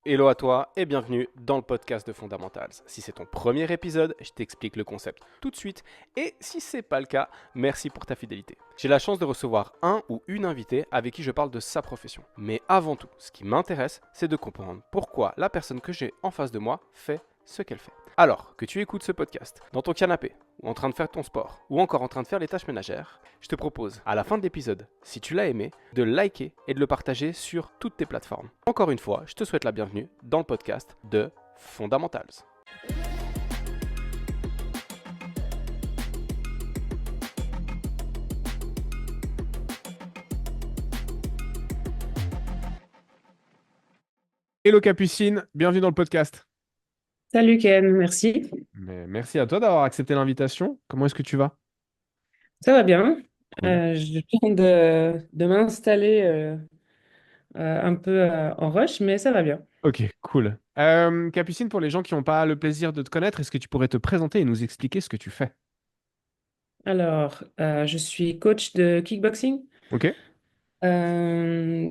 Hello à toi et bienvenue dans le podcast de Fundamentals. Si c'est ton premier épisode, je t'explique le concept tout de suite et si c'est pas le cas, merci pour ta fidélité. J'ai la chance de recevoir un ou une invitée avec qui je parle de sa profession. Mais avant tout, ce qui m'intéresse, c'est de comprendre pourquoi la personne que j'ai en face de moi fait ce qu'elle fait. Alors que tu écoutes ce podcast dans ton canapé, ou en train de faire ton sport, ou encore en train de faire les tâches ménagères, je te propose, à la fin de l'épisode, si tu l'as aimé, de le liker et de le partager sur toutes tes plateformes. Encore une fois, je te souhaite la bienvenue dans le podcast de Fundamentals. Hello Capucine, bienvenue dans le podcast. Salut Ken, merci. Mais merci à toi d'avoir accepté l'invitation. Comment est-ce que tu vas? Ça va bien. Cool. Je viens de m'installer un peu en rush, mais ça va bien. Ok, cool. Capucine, pour les gens qui n'ont pas le plaisir de te connaître, est-ce que tu pourrais te présenter et nous expliquer ce que tu fais? Alors, je suis coach de kickboxing Ok,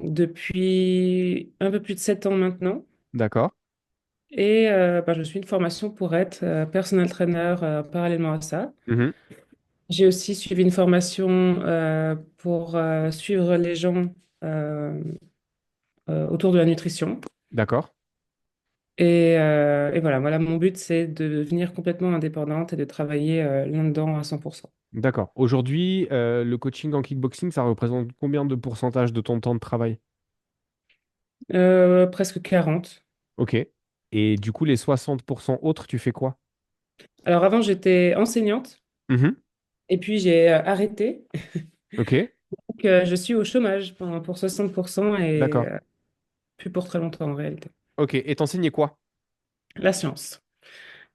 depuis un peu plus de 7 ans maintenant. d'accord. Et je suis une formation pour être personal trainer parallèlement à ça. Mhm, J'ai aussi suivi une formation pour suivre les gens euh, autour de la nutrition. d'accord. Et voilà, mon but, c'est de devenir complètement indépendante et de travailler là-dedans à 100%. D'accord. Aujourd'hui, le coaching en kickboxing, ça représente combien de pourcentage de ton temps de travail? Presque 40. Ok. Et du coup, les 60% autres, tu fais quoi? Alors avant, j'étais enseignante Mhm, et puis j'ai arrêté. ok, Donc, je suis au chômage pour 60% et d'accord. plus pour très longtemps en réalité. Ok. Et t'enseignais quoi? La science.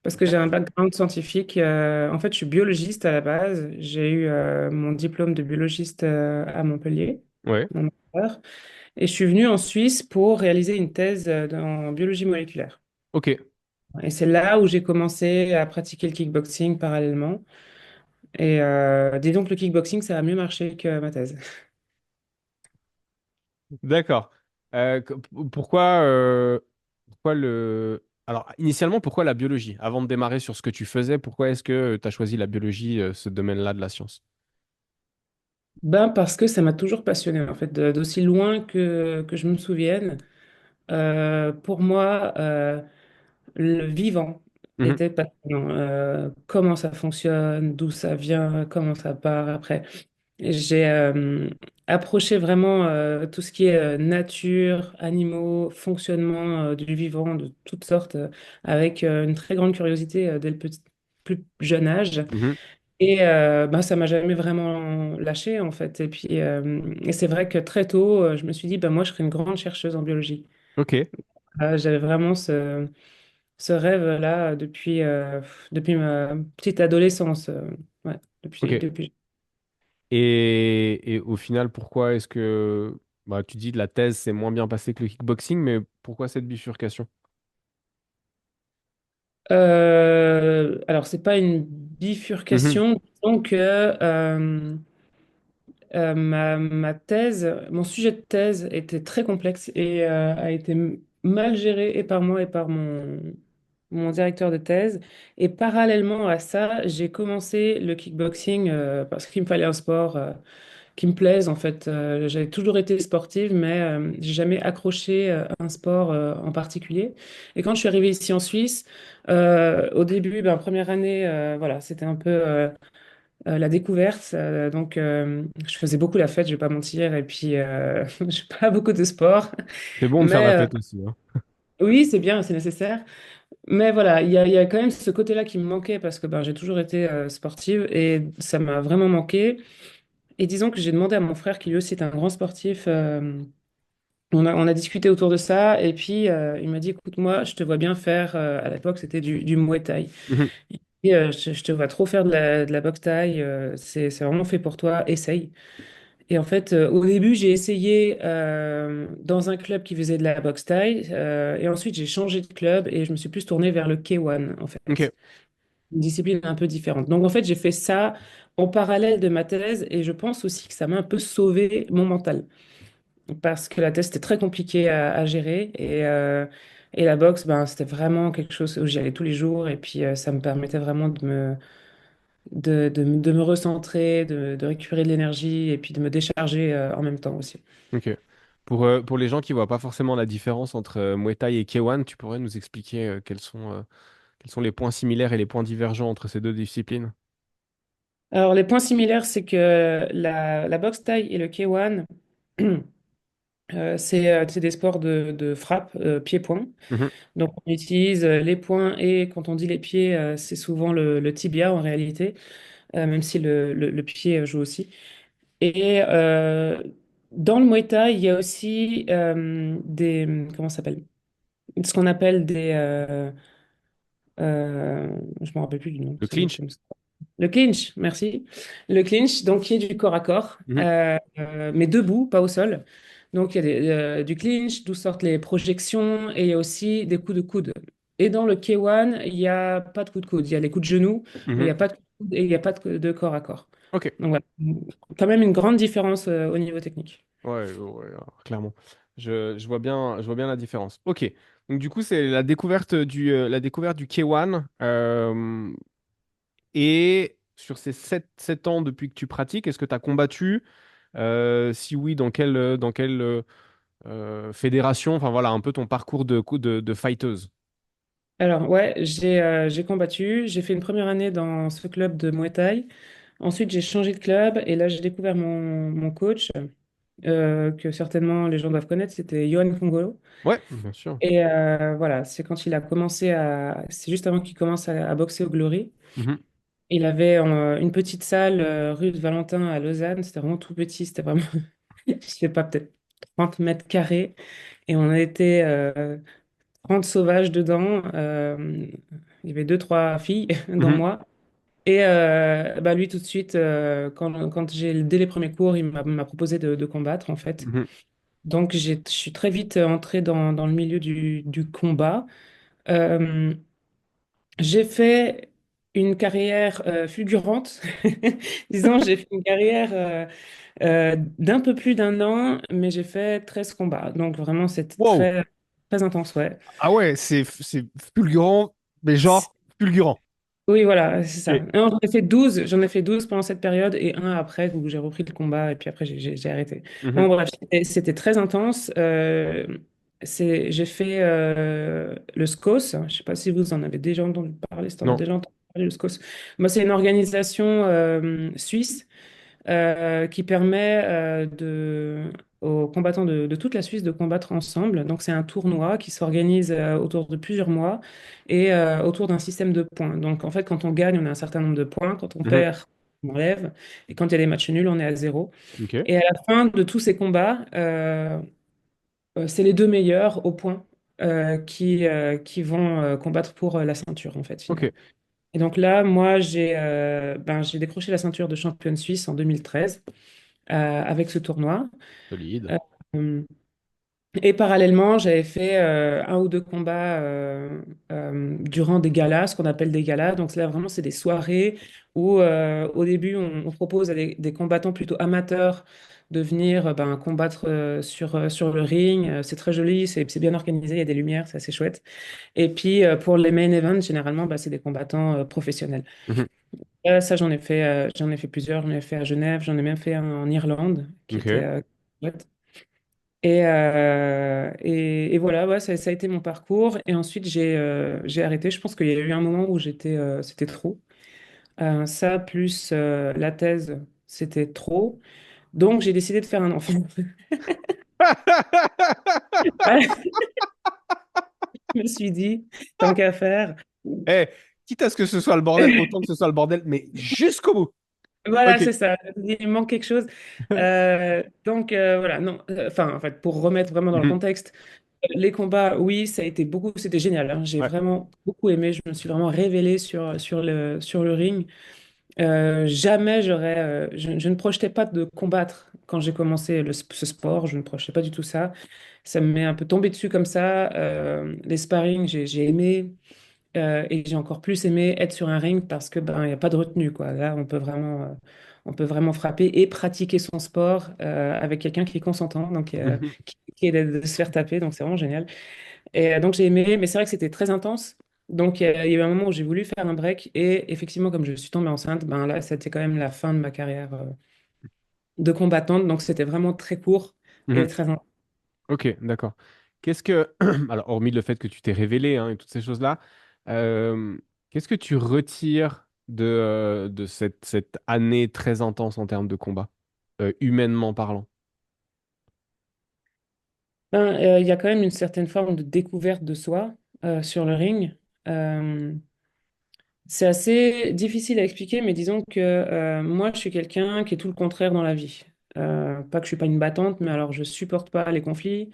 Parce que j'ai un D'accord. background scientifique. En fait, je suis biologiste à la base. J'ai eu mon diplôme de biologiste à Montpellier, Ouais. mon master. Et je suis venue en Suisse pour réaliser une thèse en biologie moléculaire. Ok. Et c'est là où j'ai commencé à pratiquer le kickboxing parallèlement. Et dis donc, le kickboxing, ça a mieux marché que ma thèse. D'accord. Pourquoi, pourquoi le... Alors, initialement, pourquoi la biologie? Avant de démarrer sur ce que tu faisais, pourquoi est-ce que tu as choisi la biologie, ce domaine-là de la science? Ben, parce que ça m'a toujours passionné, en fait, d'aussi loin que je me souvienne. Pour moi, le vivant Mhm, était passionnant. Comment ça fonctionne, d'où ça vient, comment ça part après. J'ai approché vraiment tout ce qui est nature, animaux, fonctionnement du vivant de toutes sortes, avec une très grande curiosité dès le plus jeune âge. mhm. Et ça m'a jamais vraiment lâché en fait. Et c'est vrai que très tôt, je me suis dit, moi, je serais une grande chercheuse en biologie. Ok. J'avais vraiment ce rêve-là depuis ma petite adolescence. Ouais, Ok. depuis. Et au final, pourquoi est-ce que... Bah, tu dis de la thèse, c'est moins bien passé que le kickboxing, mais pourquoi cette bifurcation? Alors, c'est pas une Mhm, bifurcation, disons que ma thèse, mon sujet de thèse était très complexe et a été mal géré et par moi et par mon directeur de thèse. Et parallèlement à ça, j'ai commencé le kickboxing parce qu'il me fallait un sport qui me plaise. En fait, j'avais toujours été sportive, mais j'ai jamais accroché un sport en particulier. Et quand je suis arrivée ici en Suisse, au début, première année, voilà, c'était un peu la découverte. Je faisais beaucoup la fête, je vais pas mentir, et puis je fais pas beaucoup de sport. c'est bon de faire la Mais fête aussi, hein. oui, c'est bien, c'est nécessaire. Mais voilà, il y a quand même ce côté-là qui me manquait parce que j'ai toujours été sportive et ça m'a vraiment manqué. Et disons que j'ai demandé à mon frère, qui lui aussi est un grand sportif, on a discuté autour de ça et puis il m'a dit, écoute, moi, je te vois bien faire, à l'époque, c'était du Muay Thai. Mhm, Et, je te vois trop faire de la boxe thaï, c'est vraiment fait pour toi, essaye. Et en fait, au début, j'ai essayé dans un club qui faisait de la boxe thaï et ensuite j'ai changé de club et je me suis plus tournée vers le K1 en ok. fait. Une discipline un peu différente. Donc en fait, j'ai fait ça en parallèle de ma thèse et je pense aussi que ça m'a un peu sauvé mon mental parce que la thèse était très compliquée à gérer et Et la boxe, ben, c'était vraiment quelque chose où j'y allais tous les jours. Et puis, ça me permettait vraiment de me recentrer, de récupérer de l'énergie et puis de me décharger en même temps aussi. Ok. Pour les gens qui voient pas forcément la différence entre Muay Thai et K1, tu pourrais nous expliquer quels sont les points similaires et les points divergents entre ces deux disciplines? Alors, les points similaires, c'est que la boxe thaï et le K1, c'est des sports de frappe, pied-point. Mhm, Donc, on utilise les poings et quand on dit les pieds, c'est souvent le tibia en réalité, même si le pied joue aussi. Et dans le Muay Thai, il y a aussi comment ça s'appelle? Ce qu'on appelle je me rappelle plus du nom, le clinch. le clinch, merci. Le clinch, donc qui est du corps à corps, Mhm, mais debout, pas au sol. Donc il y a du clinch, d'où sortent les projections, et il y a aussi des coups de coude. Et dans le K1, il n'y a pas de coups de coude. Il y a les coups de genoux, mais il n'y mhm. a pas de coups de coude et il n'y a pas de corps à corps. Ok. Donc voilà, quand même une grande différence au niveau technique. Ouais, ouais, clairement. Je vois bien la différence. Ok. Donc du coup, c'est la découverte du K1. Et sur ces 7 ans depuis que tu pratiques, est-ce que tu as combattu? Si oui, dans quelle fédération? Enfin voilà, un peu ton parcours de fighteuse. Alors ouais, j'ai combattu. J'ai fait une première année dans ce club de Muay Thai. Ensuite, j'ai changé de club et là, j'ai découvert mon coach, que certainement les gens doivent connaître, c'était Johan Congolo. Ouais, bien sûr. Et voilà, c'est quand il a commencé à... C'est juste avant qu'il commence à boxer au Glory. Mhm, Il avait une petite salle rue de Valentin à Lausanne. C'était vraiment tout petit. C'était vraiment, je sais pas, peut-être 30 mètres carrés. Et on était 30 sauvages dedans. Il y avait deux, trois filles, dont mhm, moi. Et bah lui, tout de suite, dès les premiers cours, il m'a proposé de combattre, en fait. mhm, Donc, je suis très vite entrée dans le milieu du combat. Euh, j'ai fait une carrière fulgurante. Disons, j'ai fait une carrière d'un peu plus d'un an, mais j'ai fait 13 combats. Donc, vraiment, c'était Wow. très, très intense, ouais. Ah ouais, c'est fulgurant, mais genre fulgurant. Oui, voilà, c'est ça. Ok. Non, j'en ai fait 12 pendant cette période et un après où j'ai repris le combat et puis après j'ai arrêté. Mhm. Bon, bref, c'était très intense. J'ai fait le SCOS. Je ne sais pas si vous en avez déjà entendu parler, si tu en as Non. déjà entendu parler, le SCOS. Moi, c'est une organisation suisse qui permet aux combattants de toute la Suisse de combattre ensemble. Donc, c'est un tournoi qui s'organise autour de plusieurs mois et autour d'un système de points. Donc, en fait, quand on gagne, on a un certain nombre de points. Quand on Mhm. perd, on enlève. Et quand il y a des matchs nuls, on est à zéro. Ok. Et à la fin de tous ces combats, c'est les deux meilleurs au point qui vont combattre pour la ceinture, en fait, Ok. finale. Et donc là, moi, j'ai décroché la ceinture de championne suisse en 2013 avec ce tournoi. Solide. Euh, et parallèlement, j'avais fait un ou deux combats durant des galas, ce qu'on appelle des galas. Donc là, vraiment, c'est des soirées où, au début, on propose à des combattants plutôt amateurs de venir ben, combattre sur le ring. C'est très joli, c'est bien organisé, il y a des lumières, c'est assez chouette. Et puis, pour les main events, généralement, bah, c'est des combattants professionnels. Mhm. Ça, j'en ai fait plusieurs. J'en ai fait à Genève, j'en ai même fait un en Irlande, qui était Ok. chouette. Et voilà, ouais, ça a été mon parcours. Et ensuite, j'ai arrêté. Je pense qu'il y a eu un moment où c'était trop. Ça, plus la thèse, c'était trop. Donc, j'ai décidé de faire un enfant. Je me suis dit, tant qu'à faire. Eh, quitte à ce que ce soit le bordel, autant que ce soit le bordel, mais jusqu'au bout. Voilà, Ok. c'est ça. Il manque quelque chose. Donc, voilà, non. Enfin, en fait, pour remettre vraiment dans le Mhm. contexte, les combats, oui, ça a été beaucoup, c'était génial, hein. J'ai Ouais. vraiment beaucoup aimé. Je me suis vraiment révélée sur le ring. Jamais je ne projetais pas de combattre quand j'ai commencé ce sport. Je ne projetais pas du tout ça. Ça me met un peu tombé dessus comme ça. Les sparring, j'ai aimé. Et j'ai encore plus aimé être sur un ring parce que ben, il n'y a pas de retenue, quoi. Là, on peut vraiment frapper et pratiquer son sport avec quelqu'un qui est consentant, donc Mhm. qui est de se faire taper. Donc, c'est vraiment génial. Et donc j'ai aimé, mais c'est vrai que c'était très intense. Donc il y a eu un moment où j'ai voulu faire un break et effectivement, comme je suis tombée enceinte, ben là, c'était quand même la fin de ma carrière de combattante. Donc c'était vraiment très court et Mhm. très intense. Ok, d'accord. Qu'est-ce que, alors hormis le fait que tu t'es révélé hein, et toutes ces choses-là, euh, qu'est-ce que tu retires de cette année très intense en termes de combat, humainement parlant? Ben, il y a quand même une certaine forme de découverte de soi sur le ring. Euh, c'est assez difficile à expliquer, mais disons que moi, je suis quelqu'un qui est tout le contraire dans la vie. Pas que je suis pas une battante, mais alors je supporte pas les conflits.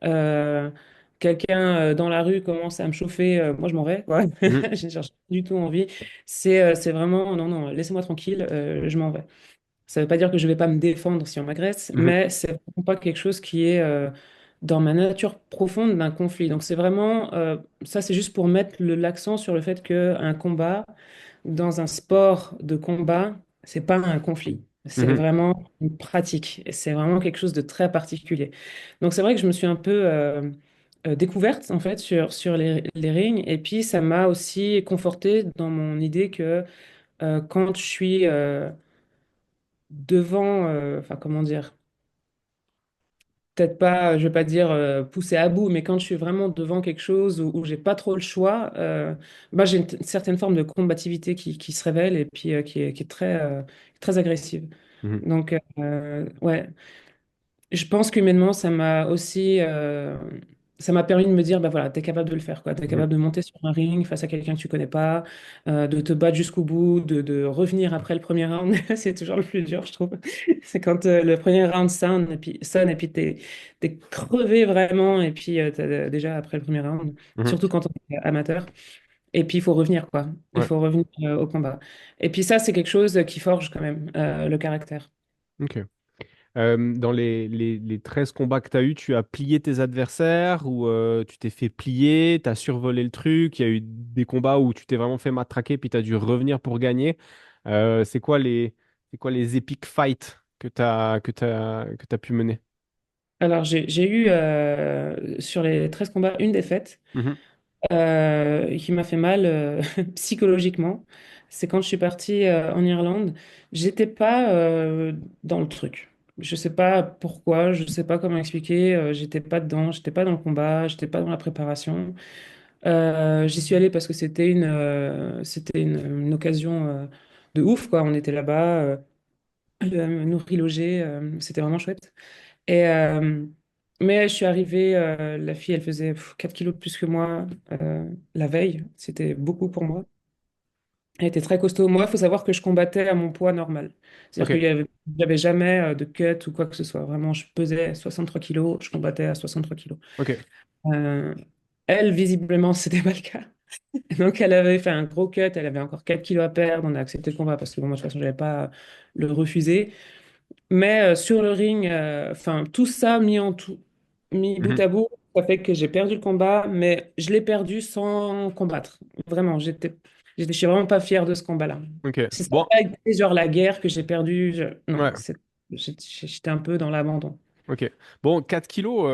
Euh, quelqu'un dans la rue commence à me chauffer, moi je m'en vais, quoi. Mhm, Je ne cherche pas du tout envie. C'est vraiment, non, non, laissez-moi tranquille, je m'en vais. Ça ne veut pas dire que je ne vais pas me défendre si on m'agresse, mhm, mais c'est vraiment pas quelque chose qui est dans ma nature profonde d'un conflit. Donc c'est vraiment, ça c'est juste pour mettre l'accent sur le fait qu'un combat, dans un sport de combat, c'est pas un conflit. C'est mhm, vraiment une pratique. Et c'est vraiment quelque chose de très particulier. Donc c'est vrai que je me suis un peu découverte en fait sur les rings. Et puis ça m'a aussi confortée dans mon idée que quand je suis devant, enfin comment dire, peut-être pas, je vais pas dire poussé à bout, mais quand je suis vraiment devant quelque chose où j'ai pas trop le choix, bah, j'ai une certaine forme de combativité qui se révèle et puis qui est très, très agressive. mhm, Donc, ouais, je pense qu'humainement, ça m'a permis de me dire, bah voilà, t'es capable de le faire, quoi. T'es mhm, capable de monter sur un ring face à quelqu'un que tu connais pas, de te battre jusqu'au bout, de revenir après le premier round. C'est toujours le plus dur, je trouve. C'est quand le premier round sonne et puis t'es crevé vraiment, et puis déjà après le premier round, mhm. surtout quand on est amateur. Et puis il faut revenir, quoi. Il Ouais, faut revenir au combat. Et puis ça, c'est quelque chose qui forge quand même le caractère. ok. Dans les 13 combats que tu as eu, tu as plié tes adversaires ou tu t'es fait plier, tu as survolé le truc, il y a eu des combats où tu t'es vraiment fait matraquer puis tu as dû revenir pour gagner. C'est quoi les epic fights que tu as pu mener? Alors, j'ai eu sur les 13 combats une défaite Mhm. qui m'a fait mal psychologiquement. C'est quand je suis partie en Irlande. J'étais pas dans le truc. Je sais pas pourquoi, je sais pas comment expliquer. J'étais pas dedans, j'étais pas dans le combat, j'étais pas dans la préparation. J'y suis allée parce que c'était une occasion de ouf, quoi. On était là-bas, nourris, logés, c'était vraiment chouette. Et, mais je suis arrivée, la fille, elle faisait 4 kilos de plus que moi la veille. C'était beaucoup pour moi. Elle était très costaud. Moi, il faut savoir que je combattais à mon poids normal. C'est-à-dire Ok, j'avais jamais de cut ou quoi que ce soit. Vraiment, je pesais 63 kilos, je combattais à 63 kilos. ok, Euh, elle, visiblement, c'était pas le cas. Donc, elle avait fait un gros cut, elle avait encore 4 kilos à perdre. On a accepté le combat parce que bon, moi, de toute façon, je n'allais pas le refuser. Mais sur le ring, enfin, tout ça mis bout mhm. à bout, ça fait que j'ai perdu le combat, mais je l'ai perdu sans combattre. Vraiment, je suis vraiment pas fière de ce combat-là. Ok. Si ça Bon, n'a pas été genre la guerre que j'ai perdue, non, ouais. j'étais un peu dans l'abandon. Ok. Bon, 4 kilos,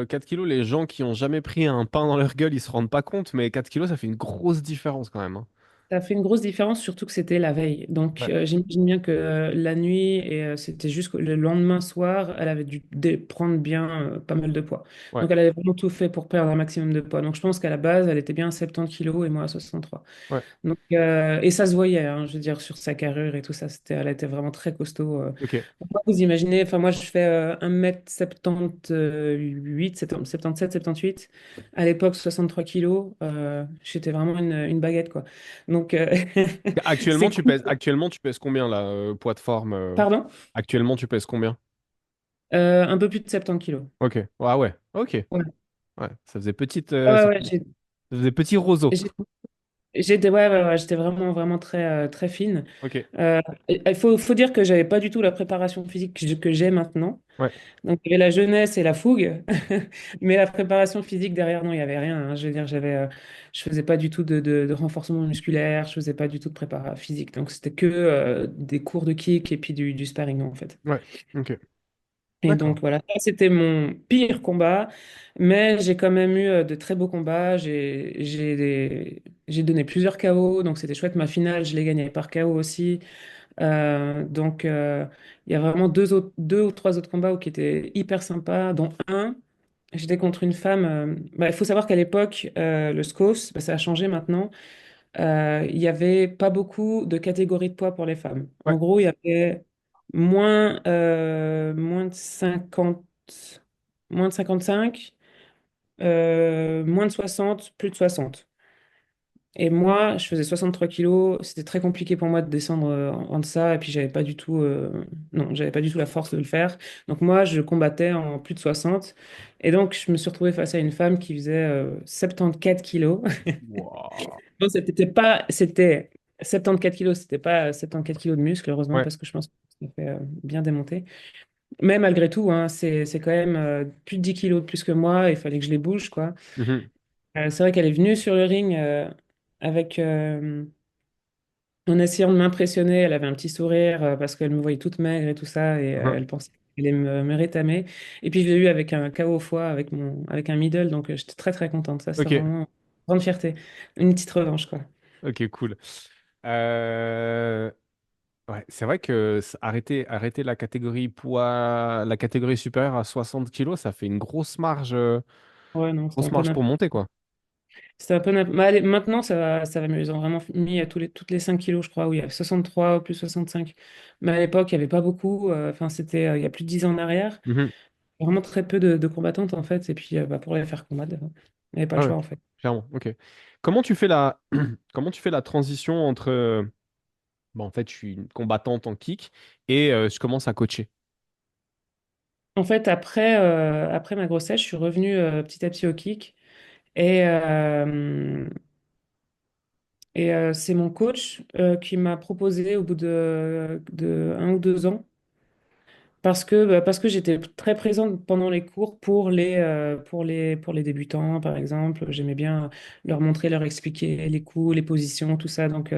4 kilos, les gens qui ont jamais pris un pain dans leur gueule, ils se rendent pas compte, mais 4 kilos, ça fait une grosse différence quand même, hein. Ça fait une grosse différence, surtout que c'était la veille. Donc, Ouais. j'imagine bien que la nuit, et c'était juste le lendemain soir, elle avait dû prendre bien pas mal de poids. Ouais. Donc, elle avait vraiment tout fait pour perdre un maximum de poids. Donc, je pense qu'à la base, elle était bien à 70 kilos et moi à 63. Ouais. Donc, et ça se voyait, hein, je veux dire, sur sa carrure et tout ça, elle était vraiment très costaud. Ok. Vous imaginez, enfin, moi, je fais 1m78, 77, 78. À l'époque, 63 kilos, j'étais vraiment une baguette, quoi. Donc, Actuellement, c'est tu cool. pèses, actuellement, tu pèses combien là, poids de forme Pardon? actuellement, tu pèses combien? Un peu plus de 70 kilos. Ok. Ah ouais. Ok. Ouais. Ouais. Ça faisait petite, Ah ouais, ouais, ça faisait petit roseau. j'ai- j'étais ouais, ouais, ouais, j'étais vraiment, vraiment très, très fine. Ok. Il faut dire que j'avais pas du tout la préparation physique que j'ai maintenant. Ouais. Donc, il y avait la jeunesse et la fougue, mais la préparation physique derrière, non, il n'y avait rien, hein. Je veux dire, je faisais pas du tout de renforcement musculaire, je faisais pas du tout de préparation physique. Donc, c'était que des cours de kick et puis du sparring, en fait. Ouais. Ok. Et D'accord. donc voilà, ça c'était mon pire combat, mais j'ai quand même eu de très beaux combats. J'ai donné plusieurs KO, donc c'était chouette. Ma finale, je l'ai gagnée par KO aussi. Donc il y a vraiment deux ou trois autres combats qui étaient hyper sympas, dont un, j'étais contre une femme. Bah, il faut savoir qu'à l'époque, le SCOS, bah, ça a changé maintenant. Il y avait pas beaucoup de catégories de poids pour les femmes. Ouais. En gros, il y avait moins de 50, moins de 55, moins de 60, plus de 60. Et moi, je faisais 63 kilos. C'était très compliqué pour moi de descendre en deçà. Et puis, non, j'avais pas du tout la force de le faire. Donc, moi, je combattais en plus de 60. Et donc, je me suis retrouvée face à une femme qui faisait 74 kilos. Wow. Non, c'était 74 kilos, c'était pas 74 kilos de muscle, heureusement, Ouais. parce que je pense que ça fait bien démonter. Mais malgré tout, hein, c'est quand même plus de 10 kilos de plus que moi, il fallait que je les bouge, quoi. Mhm. C'est vrai qu'elle est venue sur le ring avec, en essayant de m'impressionner, elle avait un petit sourire parce qu'elle me voyait toute maigre et tout ça, et Mhm. elle pensait qu'elle allait me rétamer. Et puis je l'ai eu avec un KO au foie, avec un middle, donc j'étais très très contente. Ça, c'était Ok. vraiment une grande fierté. Une petite revanche, quoi. Ok, cool. Euh, Ouais, c'est vrai que arrêter la catégorie supérieure à 60 kilos, ça fait une Ouais, non, c'était grosse un peu marge pour monter, quoi. C'était un peu mais allez, maintenant, ça va mieux. Ils ont vraiment mis à toutes les 5 kilos, je crois, où il y a 63 ou plus 65. Mais à l'époque, il n'y avait pas beaucoup. Enfin, c'était il y a plus de 10 ans en arrière. Mhm. Vraiment très peu de combattantes, en fait. Et puis, bah, pour les faire combattre, il n'y avait pas le Ah ouais, choix, en fait. clairement, ok. Comment tu fais la, comment tu fais la transition entre, bon, en fait, je suis une combattante en kick et je commence à coacher. En fait, après ma grossesse, je suis revenue petit à petit au kick. Et, c'est mon coach qui m'a proposé, au bout de 1 ou 2 ans, parce que j'étais très présente pendant les cours pour les débutants, par exemple. J'aimais bien leur montrer, leur expliquer les coups, les positions, tout ça. Donc,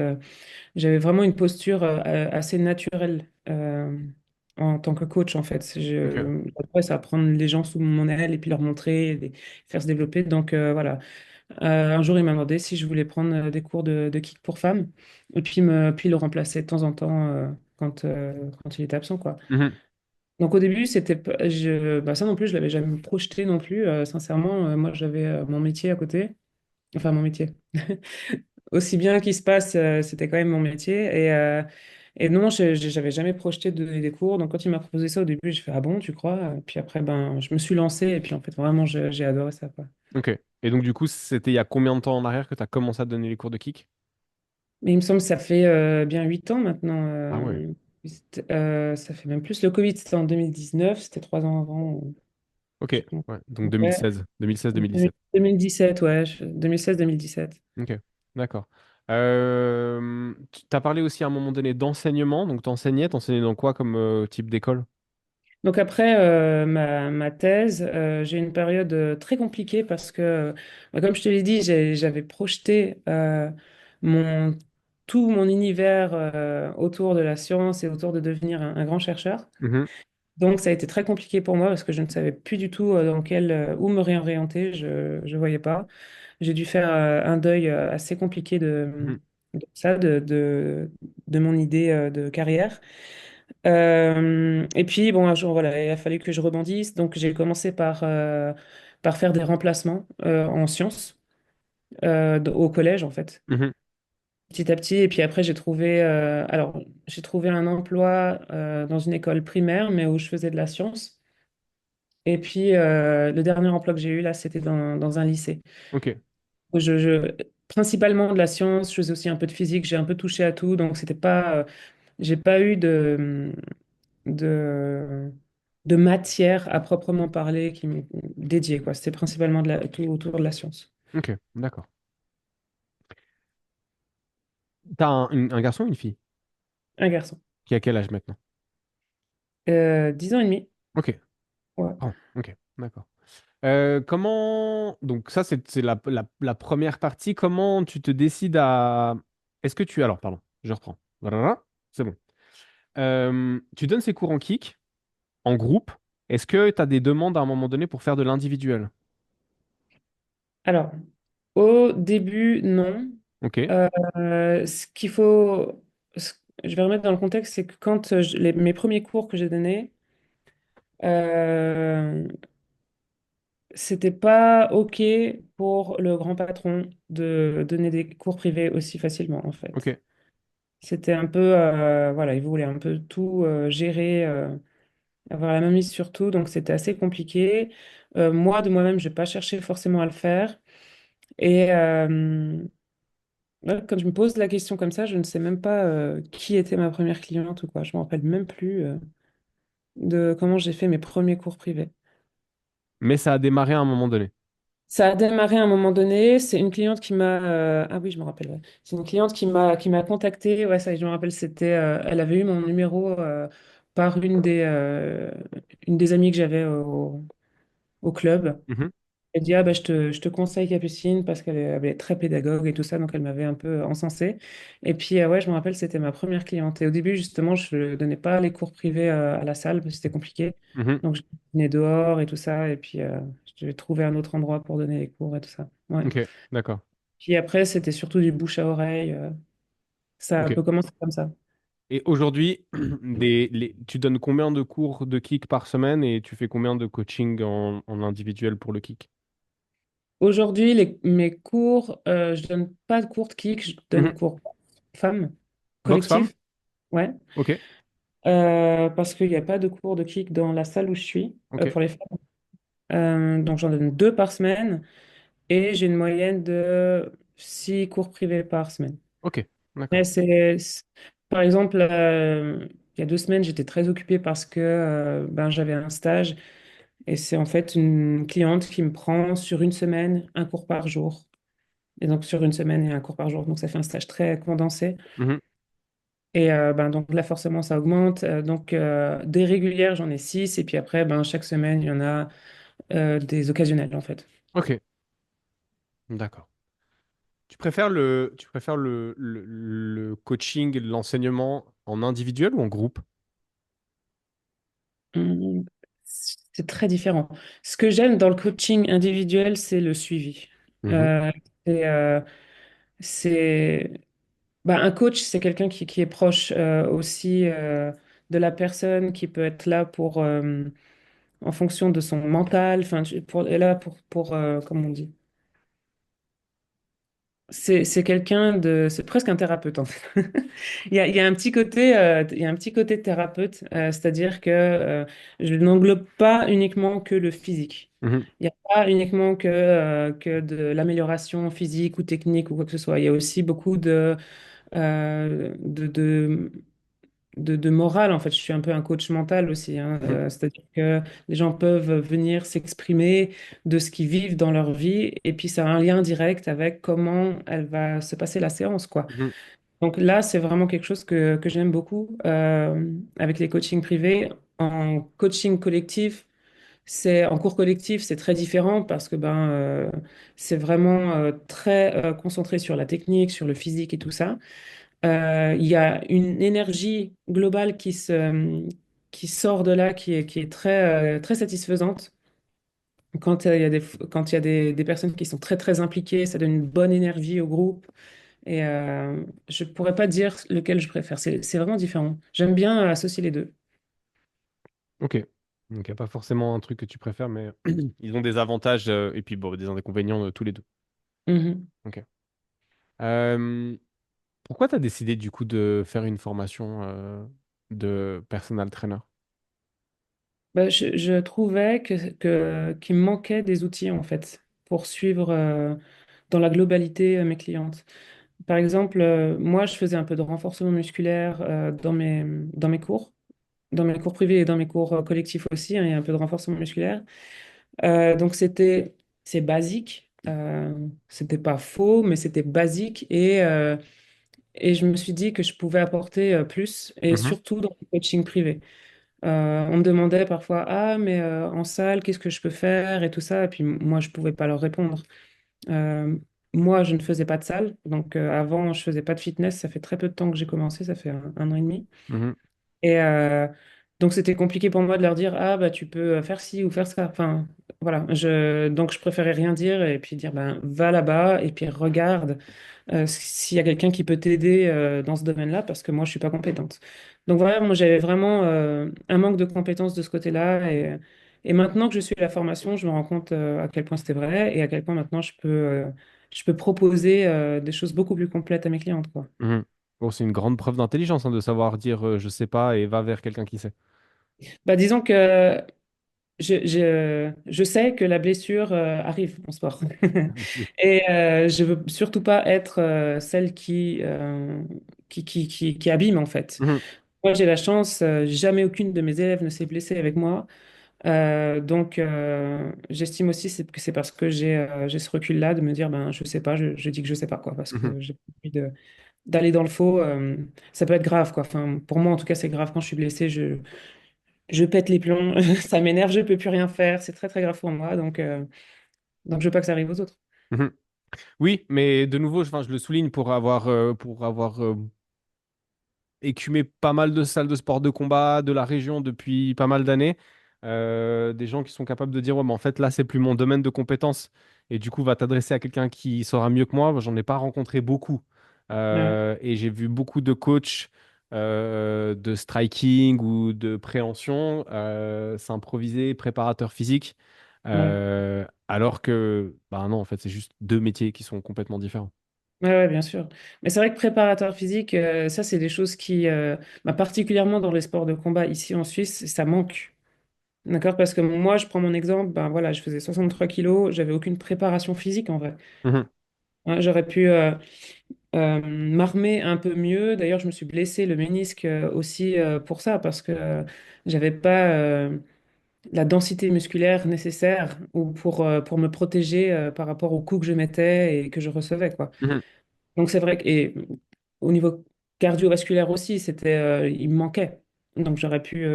j'avais vraiment une posture assez naturelle en tant que coach, en fait. Ok. Après, ça prendre les gens sous mon aile et puis leur montrer, et les faire se développer. Donc, voilà. Un jour, il m'a demandé si je voulais prendre des cours de kick pour femmes et puis le remplacer de temps en temps quand il était absent, quoi. Mhm. Donc au début, bah, ça non plus, je l'avais jamais projeté non plus. Sincèrement, moi j'avais mon métier à côté. Enfin, mon métier. Aussi bien qu'il se passe, c'était quand même mon métier. Et non, j'avais jamais projeté de donner des cours. Donc quand il m'a proposé ça au début, j'ai fait, ah bon, tu crois? Puis après, ben, je me suis lancée. Et puis en fait, vraiment, j'ai adoré ça, quoi. Ok. Et donc, du coup, c'était il y a combien de temps en arrière que tu as commencé à donner les cours de kick? Mais il me semble que ça fait bien 8 ans maintenant. Ah ouais. Ça fait même plus. Le Covid, c'était en 2019. C'était 3 ans avant. Ok. Je sais pas. Ouais. Donc Ouais. 2016. 2016-2017. 2017, ouais. 2016-2017. Ok. D'accord. Tu as parlé aussi à un moment donné d'enseignement. Donc, t'enseignais dans quoi comme type d'école? Donc après ma thèse, j'ai eu une période très compliquée parce que, bah, comme je te l'ai dit, j'avais projeté mon, tout mon univers autour de la science et autour de devenir un grand chercheur. Mhm. Donc ça a été très compliqué pour moi parce que je ne savais plus du tout où me réorienter. Je ne voyais pas. J'ai dû faire un deuil assez compliqué Mhm. de ça, de mon idée de carrière. Et puis, bon, un jour, voilà, il a fallu que je rebondisse. Donc, j'ai commencé par faire des remplacements en sciences au collège, en fait, Mhm. petit à petit. Et puis après, j'ai trouvé un emploi dans une école primaire, mais où je faisais de la science. Et puis, le dernier emploi que j'ai eu, là, c'était dans un lycée. Ok. Où principalement de la science, je faisais aussi un peu de physique, j'ai un peu touché à tout. Donc, j'ai pas eu de, de matière à proprement parler qui m'est dédiée, quoi. C'était principalement tout autour de la science. Ok. D'accord. T'as un garçon ou une fille? Un garçon. Qui a quel âge maintenant? 10 ans et demi. Ok. Ouais. Oh, ok. D'accord. Donc ça, c'est la première partie. Comment tu te décides à... Est-ce que tu... Alors, pardon, je reprends. Voilà, c'est bon. Tu donnes ces cours en kick, en groupe. Est-ce que tu as des demandes à un moment donné pour faire de l'individuel? Alors, au début, non. Ok, Ce qu'il faut, ce- je vais remettre dans le contexte, c'est que quand mes premiers cours que j'ai donnés, euh, c'était pas OK pour le grand patron de donner des cours privés aussi facilement, en fait. ok. C'était un peu, voilà, il voulait un peu tout gérer, avoir la main mise sur tout, donc c'était assez compliqué. Moi, de moi-même, je n'ai pas cherché forcément à le faire. Et ouais, quand je me pose la question comme ça, je ne sais même pas qui était ma première cliente ou quoi. Je ne me rappelle même plus de comment j'ai fait mes premiers cours privés. Mais ça a démarré à un moment donné. Ça a démarré à un moment donné. C'est une cliente qui m'a. Ah oui, je me rappelle. Ouais. C'est une cliente qui m'a contactée. Ouais, ça, y est, je me rappelle. C'était. Elle avait eu mon numéro par une des amies que j'avais au club. Mhm, Elle dit, ah bah, je te conseille Capucine parce qu'elle est très pédagogue et tout ça, donc elle m'avait un peu encensée. Et puis, ouais, je me rappelle, c'était ma première cliente. Et au début, justement, je ne donnais pas les cours privés à la salle parce que c'était compliqué. mhm. Donc, je venais dehors et tout ça. Et puis, je devais trouver un autre endroit pour donner les cours et tout ça. Ouais. Ok, d'accord. Puis après, c'était surtout du bouche à oreille. Ça Ok. peut commencer comme ça. Et aujourd'hui, tu donnes combien de cours de kick par semaine et tu fais combien de coaching en individuel pour le kick? Aujourd'hui, mes cours, je donne pas de cours de kick, je donne Mhm. cours femmes, Box femme? collectif. Ouais. Ok, Parce qu'il n'y a pas de cours de kick dans la salle où je suis ok, pour les femmes. Donc j'en donne 2 par semaine et j'ai une moyenne de 6 cours privés par semaine. ok, Mais d'accord. par exemple, il y a 2 semaines, j'étais très occupée parce que ben, j'avais un stage et c'est en fait une cliente qui me prend sur une semaine un cours par jour. Et donc sur une semaine et un cours par jour. Donc ça fait un stage très condensé. Mhm. Et ben, donc là, forcément, ça augmente. Donc, des régulières, j'en ai 6. Et puis après, ben, chaque semaine, il y en a des occasionnels, en fait. Ok, d'accord. Tu préfères le coaching, l'enseignement en individuel ou en groupe? Hum, C'est très différent. Ce que j'aime dans le coaching individuel, c'est le suivi. Mhm, Euh, c'est, euh, c'est- ben, un coach, c'est quelqu'un qui est proche aussi de la personne, qui peut être là en fonction de son mental, enfin, est là comment on dit? C'est quelqu'un de, c'est presque un thérapeute en fait. Il y a un petit côté, il y a un petit côté thérapeute, c'est-à-dire que je n'englobe pas uniquement que le physique. mhm, Il n'y a pas uniquement que de l'amélioration physique ou technique ou quoi que ce soit. Il y a aussi beaucoup euh, de, de, de morale, en fait. Je suis un peu un coach mental aussi, hein. mhm, C'est-à-dire que les gens peuvent venir s'exprimer de ce qu'ils vivent dans leur vie, et puis ça a un lien direct avec comment elle va se passer la séance, quoi. mhm. Donc là, c'est vraiment quelque chose que j'aime beaucoup avec les coachings privés. En coaching collectif, en cours collectif, c'est très différent parce que ben, c'est vraiment très concentré sur la technique, sur le physique et tout ça. Il y a une énergie globale qui sort de là, qui est très, très satisfaisante. Quand il y a des personnes qui sont très, très impliquées, ça donne une bonne énergie au groupe. Et je ne pourrais pas dire lequel je préfère. C'est vraiment différent. J'aime bien associer les deux. Ok. Donc, il n'y a pas forcément un truc que tu préfères, mais ils ont des avantages et puis bon, des inconvénients tous les deux. Mhm. Ok. Euh, Pourquoi tu as décidé du coup de faire une formation de personal trainer? Bah, je trouvais qu'il me manquait des outils, en fait, pour suivre dans la globalité mes clientes. Par exemple, moi, je faisais un peu de renforcement musculaire dans mes cours. Dans mes cours privés et dans mes cours collectifs aussi, hein, il y a un peu de renforcement musculaire. Donc c'est basique. C'était pas faux, mais c'était basique. Et je me suis dit que je pouvais apporter plus, et Mhm, surtout dans le coaching privé. On me demandait parfois, ah, mais en salle, qu'est-ce que je peux faire et tout ça. Et puis moi, je pouvais pas leur répondre. Euh, Moi, je ne faisais pas de salle. Donc avant, je faisais pas de fitness. Ça fait très peu de temps que j'ai commencé. Ça fait un an et demi. mhm, Et Donc c'était compliqué pour moi de leur dire, ah bah tu peux faire ci ou faire ça. Enfin, voilà. Donc je préférais rien dire et puis dire, ben va là-bas et puis regarde s'il y a quelqu'un qui peut t'aider dans ce domaine-là parce que moi je suis pas compétente. Donc voilà, moi j'avais vraiment un manque de compétences de ce côté-là et maintenant que je suis à la formation, je me rends compte à quel point c'était vrai et à quel point maintenant je peux proposer des choses beaucoup plus complètes à mes clientes, quoi. Mhm. Bon, c'est une grande preuve d'intelligence hein, de savoir dire je sais pas et va vers quelqu'un qui sait. Bah, disons que je sais que la blessure arrive en sport. Oui. Et je veux surtout pas être celle qui abîme, en fait. Mhm. Moi, j'ai la chance, jamais aucune de mes élèves ne s'est blessée avec moi. Donc, j'estime aussi que c'est parce que j'ai ce recul-là de me dire, ben, je sais pas, je dis que je sais pas, quoi, parce Mhm. que j'ai pas envie d'aller dans le faux. Ça peut être grave, quoi. Enfin, pour moi, en tout cas, c'est grave quand je suis blessée. Je pète les plombs, ça m'énerve, je peux plus rien faire, c'est très très grave pour moi, donc je veux pas que ça arrive aux autres. Mhm. Oui, mais de nouveau, enfin, je le souligne pour avoir écumé pas mal de salles de sport de combat de la région depuis pas mal d'années. Des gens qui sont capables de dire, ouais, mais en fait, là, c'est plus mon domaine de compétence. Et du coup, va t'adresser à quelqu'un qui saura mieux que moi. Moi, j'en ai pas rencontré beaucoup. Ouais, Et j'ai vu beaucoup de coachs de striking ou de préhension s'improviser préparateur physique. ouais, Alors que, bah non, en fait, c'est juste deux métiers qui sont complètement différents. ouais, bien sûr. Mais c'est vrai que préparateur physique, ça, c'est des choses qui, bah, particulièrement dans les sports de combat ici en Suisse, ça manque. D'accord? Parce que moi, je prends mon exemple, ben voilà, je faisais 63 kilos, j'avais aucune préparation physique en vrai. Mhm. Hein, j'aurais pu m'armer un peu mieux. D'ailleurs, je me suis blessé le ménisque aussi pour ça, parce que j'avais pas la densité musculaire nécessaire ou pour me protéger par rapport aux coups que je mettais et que je recevais, quoi. Mhm. Donc c'est vrai que, et au niveau cardiovasculaire aussi, il me manquait. Donc j'aurais pu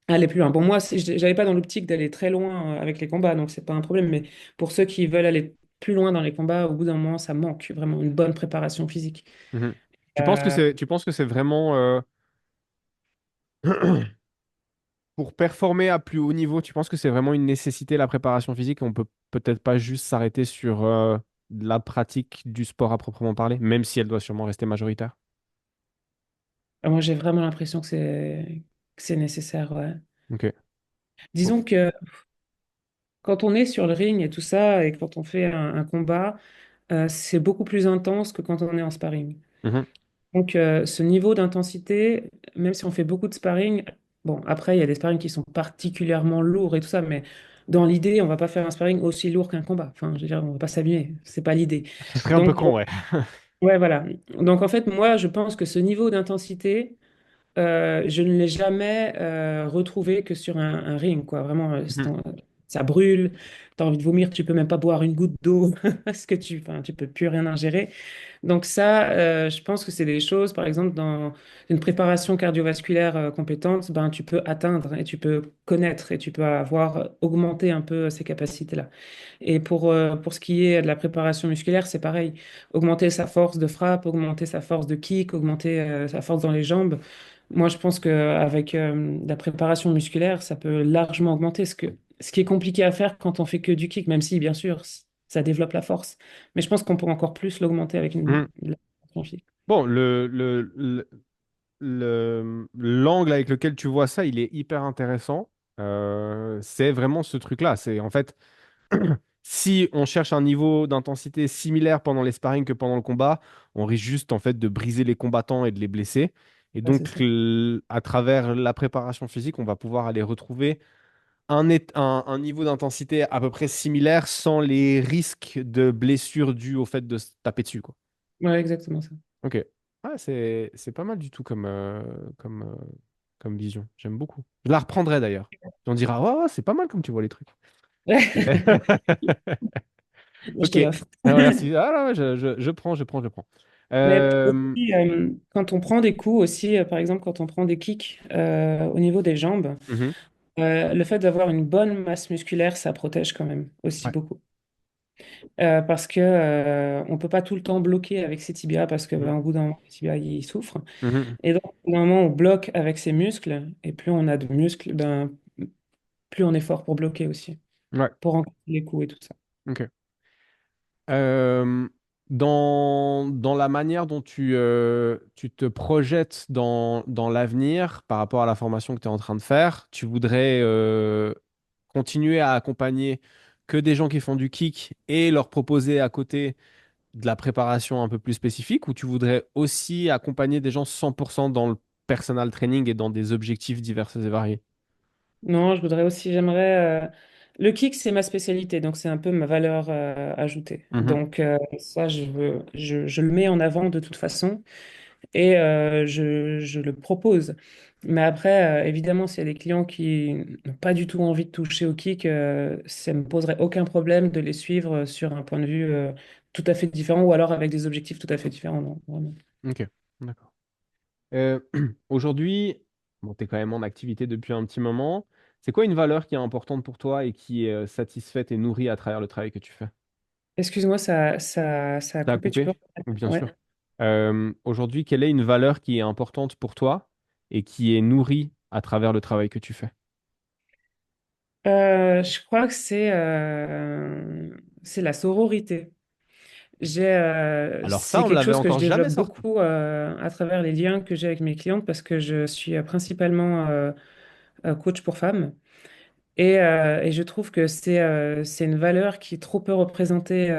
aller plus loin. Bon, moi, j'avais pas dans l'optique d'aller très loin avec les combats, donc c'est pas un problème. Mais pour ceux qui veulent aller plus loin dans les combats, au bout d'un moment, ça manque vraiment une bonne préparation physique. Mhm. Euh, Tu penses que c'est vraiment pour performer à plus haut niveau, tu penses que c'est vraiment une nécessité la préparation physique? On peut peut-être pas juste s'arrêter sur la pratique du sport à proprement parler, même si elle doit sûrement rester majoritaire. Moi, j'ai vraiment l'impression que c'est nécessaire, ouais. Ok. Bon. Disons que quand on est sur le ring et tout ça, et quand on fait un combat, c'est beaucoup plus intense que quand on est en sparring. Mhm. Donc, ce niveau d'intensité, même si on fait beaucoup de sparring, bon, après, il y a des sparring qui sont particulièrement lourds et tout ça, mais dans l'idée, on va pas faire un sparring aussi lourd qu'un combat. Enfin, je veux dire, on va pas s'abîmer, c'est pas l'idée. Ce serait un peu Donc, con, ouais. ouais, voilà. Donc, en fait, moi, je pense que ce niveau d'intensité, je ne l'ai jamais retrouvé que sur un ring, quoi. Vraiment, Mhm. ça brûle, tu as envie de vomir, tu peux même pas boire une goutte d'eau parce que enfin, tu peux plus rien ingérer. Donc ça, je pense que c'est des choses, par exemple, dans une préparation cardiovasculaire compétente, ben, tu peux atteindre et tu peux connaître et tu peux avoir augmenté un peu ces capacités-là. Et pour ce qui est de la préparation musculaire, c'est pareil. Augmenter sa force de frappe, augmenter sa force de kick, augmenter sa force dans les jambes. Moi, je pense qu'avec la préparation musculaire, ça peut largement augmenter. Ce qui est compliqué à faire quand on fait que du kick, même si, bien sûr, ça développe la force. Mais je pense qu'on peut encore plus l'augmenter avec Mhm. la préparation physique. Bon, l'angle avec lequel tu vois ça, il est hyper intéressant. C'est vraiment ce truc-là. C'est en fait, si on cherche un niveau d'intensité similaire pendant les sparring que pendant le combat, on risque juste en fait de briser les combattants et de les blesser. Et Ouais, c'est donc, ça. à travers la préparation physique, on va pouvoir aller retrouver un niveau d'intensité à peu près similaire sans les risques de blessures dues au fait de se taper dessus, quoi. Ouais, exactement ça. Ok. Ah, c'est pas mal du tout comme, comme vision. J'aime beaucoup. Je la reprendrai d'ailleurs. On dira, ouais, ouais, c'est pas mal comme tu vois les trucs. Je Ok. te l'offre. Ah, merci. Ah, là, ouais, je prends, je prends, je prends. Mais Euh, aussi, quand on prend des coups aussi, par exemple, quand on prend des kicks au niveau des jambes, mhm. le fait d'avoir une bonne masse musculaire, ça protège quand même aussi Ouais. beaucoup. Parce que on peut pas tout le temps bloquer avec ses tibias parce que Mhm. ben, au bout d'un moment, les tibias ils souffrent. Mhm. Et donc, au bout d'un moment, on bloque avec ses muscles et plus on a de muscles, ben, plus on est fort pour bloquer aussi, Ouais, pour encaisser les coups et tout ça. ok. Euh, dans la manière dont tu te projettes dans l'avenir par rapport à la formation que tu es en train de faire, tu voudrais continuer à accompagner que des gens qui font du kick et leur proposer à côté de la préparation un peu plus spécifique, ou tu voudrais aussi accompagner des gens 100% dans le personal training et dans des objectifs divers et variés? Non, je voudrais aussi, j'aimerais. Le kick, c'est ma spécialité, donc c'est un peu ma valeur ajoutée. Mhm. Donc ça, je le mets en avant de toute façon et je le propose. Mais après, évidemment, s'il y a des clients qui n'ont pas du tout envie de toucher au kick, ça ne me poserait aucun problème de les suivre sur un point de vue tout à fait différent ou alors avec des objectifs tout à fait différents. Non, vraiment. Ok, d'accord. Euh, Aujourd'hui, bon, tu es quand même en activité depuis un petit moment. C'est quoi une valeur qui est importante pour toi et qui est satisfaite et nourrie à travers le travail que tu fais? Excuse-moi, ça a Ça a coupé, tu peux coupé? reprendre. Bien Ouais. sûr. Aujourd'hui, quelle est une valeur qui est importante pour toi et qui est nourrie à travers le travail que tu fais? Je crois que c'est la sororité. Alors ça, C'est on quelque l'avait chose que je encore jamais développe sorti. beaucoup à travers les liens que j'ai avec mes clientes parce que je suis principalement coach pour femmes et je trouve que c'est une valeur qui est trop peu représentée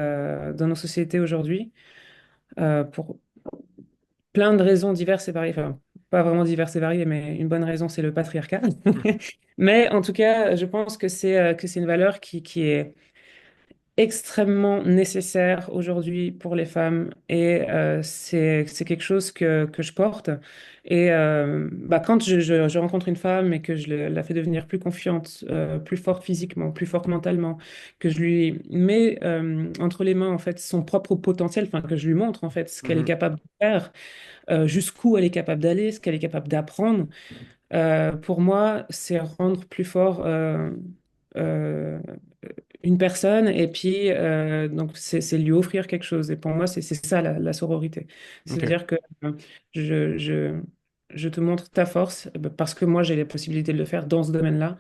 dans nos sociétés aujourd'hui pour plein de raisons diverses et variées. Enfin, pas vraiment diverses et variées, mais une bonne raison, c'est le patriarcat. Mais en tout cas, je pense que c'est une valeur qui est extrêmement nécessaire aujourd'hui pour les femmes et c'est quelque chose que je porte. Et bah, quand je rencontre une femme et que la fais devenir plus confiante, plus forte physiquement, plus forte mentalement, que je lui mets entre les mains en fait son propre potentiel, enfin que je lui montre en fait ce qu'elle est Mhm. capable de faire, jusqu'où elle est capable d'aller, ce qu'elle est capable d'apprendre. Pour moi, c'est rendre plus fort euh, une personne et puis donc c'est lui offrir quelque chose. Et pour moi, c'est ça la sororité. Ok, C'est-à-dire que je, je, je te montre ta force parce que moi, j'ai les possibilités de le faire dans ce domaine-là.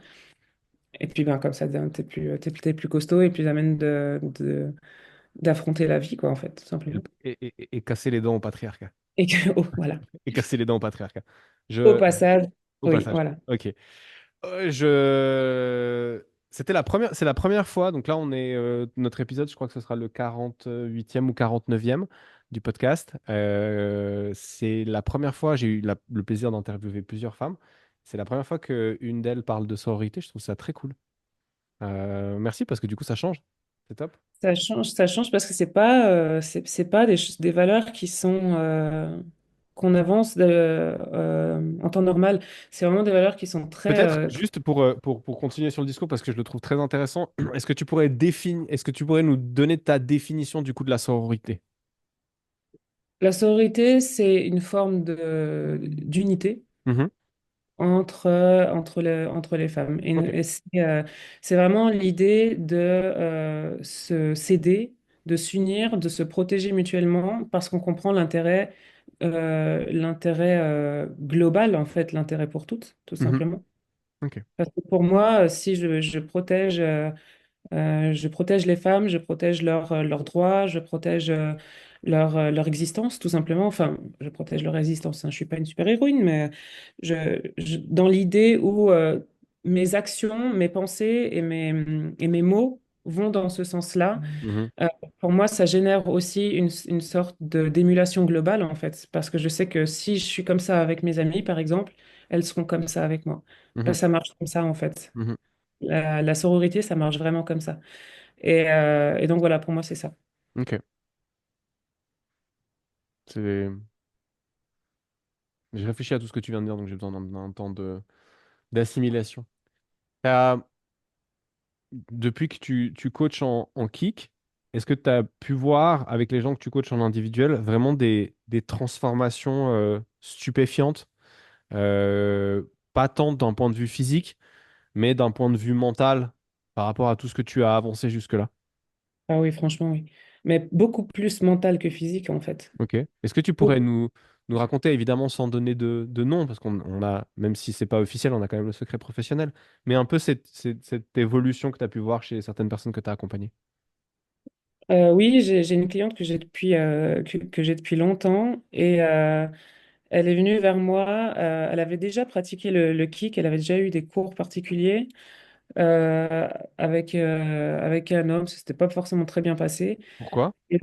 Et puis ben, comme ça, t'es plus costaud et puis t'amènes d'affronter la vie, quoi, en fait, tout simplement. et casser les dents au patriarcat. Et que, oh, voilà. Et casser les dents au patriarcat. Au Je... passage, Au oui, passage. voilà. Ok. C'est la première fois, donc là on est, notre épisode, je crois que ce sera le 48e ou 49e du podcast. C'est la première fois, j'ai eu le plaisir d'interviewer plusieurs femmes. C'est la première fois qu'une d'elles parle de sororité, je trouve ça très cool. Merci parce que du coup ça change. C'est top. Ça change parce que c'est pas des valeurs qui sont qu'on avance en temps normal. C'est vraiment des valeurs qui sont Peut-être juste pour continuer sur le discours, parce que je le trouve très intéressant, est-ce que tu pourrais nous donner ta définition du coup de la sororité? La sororité, c'est une forme d'unité Mhm. entre les femmes. Ok. Et c'est vraiment l'idée de se s'aider, de s'unir, de se protéger mutuellement parce qu'on comprend l'intérêt global, en fait, l'intérêt pour toutes, tout Mhm. simplement. Ok. Parce que pour moi, si je protège les femmes, je protège leurs droits, je protège leur existence, tout simplement. Enfin, je protège leur existence, hein. Je ne suis pas une super-héroïne, mais dans l'idée où mes actions, mes pensées et mes mots vont dans ce sens-là, Mhm. euh, pour moi, ça génère aussi une sorte d'émulation globale, en fait. Parce que je sais que si je suis comme ça avec mes amis, par exemple, elles seront comme ça avec moi. Mhm. Ça marche comme ça, en fait. Mhm. La sororité, ça marche vraiment comme ça. Et donc voilà, pour moi, c'est ça. Ok. C'est... J'ai réfléchi à tout ce que tu viens de dire, donc j'ai besoin d'un temps d'assimilation. T'as- Depuis que tu coaches en kick, est-ce que tu as pu voir avec les gens que tu coaches en individuel vraiment des transformations stupéfiantes, pas tant d'un point de vue physique, mais d'un point de vue mental par rapport à tout ce que tu as avancé jusque-là? Ah oui, franchement, oui. Mais beaucoup plus mental que physique, en fait. Ok. Est-ce que tu pourrais Beaucoup. nous raconter, évidemment sans donner de nom, parce qu'on a, même si c'est pas officiel, on a quand même le secret professionnel, mais un peu cette évolution que tu as pu voir chez certaines personnes que tu as accompagnées? Oui, j'ai une cliente que j'ai depuis longtemps et elle est venue vers moi. Elle avait déjà pratiqué le kick, elle avait déjà eu des cours particuliers euh, avec un homme. Ça s'était pas forcément très bien passé Pourquoi? et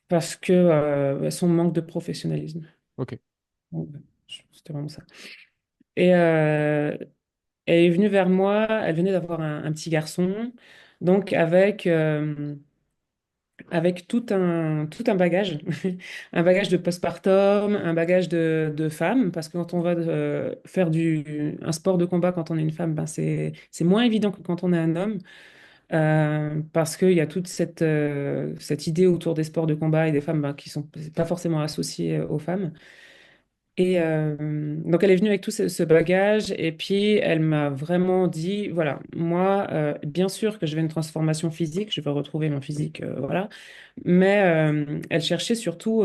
parce que son manque de professionnalisme. Ok. Donc, c'était vraiment ça. Et elle est venue vers moi. Elle venait d'avoir un petit garçon, donc avec tout un bagage, un bagage de postpartum, un bagage de femme, parce que quand on va faire un sport de combat quand on est une femme, ben c'est moins évident que quand on est un homme, parce qu'il y a toute cette idée autour des sports de combat et des femmes ben, qui sont pas forcément associées aux femmes. Et donc elle est venue avec tout ce bagage et puis elle m'a vraiment dit, voilà, moi, bien sûr que je veux une transformation physique, je veux retrouver mon physique, voilà, mais elle cherchait surtout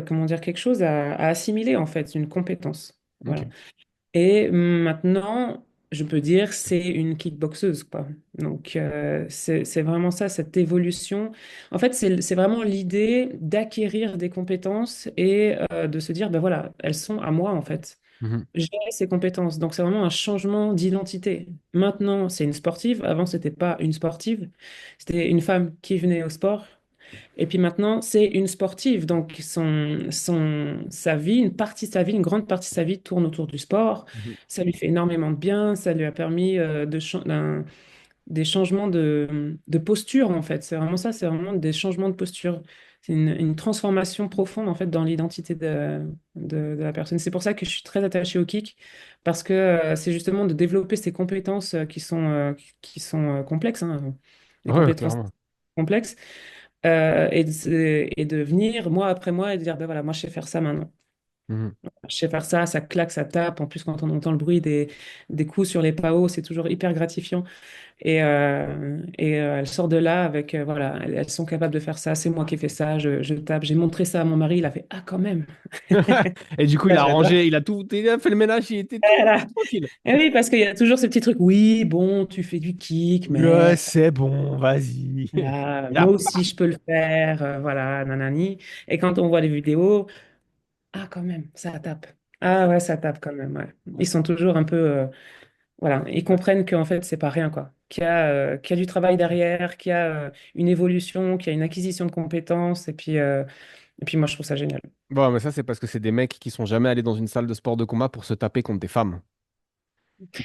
comment dire, quelque chose à assimiler en fait, une compétence, Ok. voilà. Et maintenant, je peux dire, c'est une kickboxeuse, quoi. Donc, c'est vraiment ça, cette évolution. En fait, c'est vraiment l'idée d'acquérir des compétences et de se dire, ben voilà, elles sont à moi, en fait. Mhm. J'ai ces compétences. Donc, c'est vraiment un changement d'identité. Maintenant, c'est une sportive. Avant, c'était pas une sportive. C'était une femme qui venait au sport. Et puis maintenant, c'est une sportive. Donc, sa vie, une partie de sa vie, une grande partie de sa vie tourne autour du sport. Mhm. Ça lui fait énormément de bien. Ça lui a permis des changements de posture, en fait. C'est vraiment ça, c'est vraiment des changements de posture. C'est une transformation profonde, en fait, dans l'identité de la personne. C'est pour ça que je suis très attachée au kick, parce que c'est justement de développer ces compétences qui sont complexes, hein, des Ouais, compétences clairement. complexes et de venir mois après mois et de dire, ben voilà, moi je sais faire ça maintenant. Mhm. Je sais faire ça, ça claque, ça tape. En plus, quand on entend le bruit des coups sur les paos, c'est toujours hyper gratifiant. Et elles sortent de là avec, voilà, elles sont capables de faire ça. C'est moi qui ai fait ça, je tape. J'ai montré ça à mon mari, il a fait, ah, quand même. Et du coup, il Là, a j'adore. rangé, il a fait le ménage, il était Voilà. tout tranquille. Et oui, parce qu'il y a toujours ce petit truc, oui, bon, tu fais du kick, Ouais, mais c'est bon, vas-y. voilà, Il moi a aussi, je peux le faire, voilà, nanani. Et quand on voit les vidéos, ah, quand même, ça tape. Ah ouais, ça tape quand même, ouais. Ils sont toujours un peu, voilà, ils comprennent qu'en fait, c'est pas rien, quoi. Qu'il y a du travail derrière, qu'il y a une évolution, qu'il y a une acquisition de compétences. Et puis moi, je trouve ça génial. Bon, mais ça, c'est parce que c'est des mecs qui sont jamais allés dans une salle de sport de combat pour se taper contre des femmes.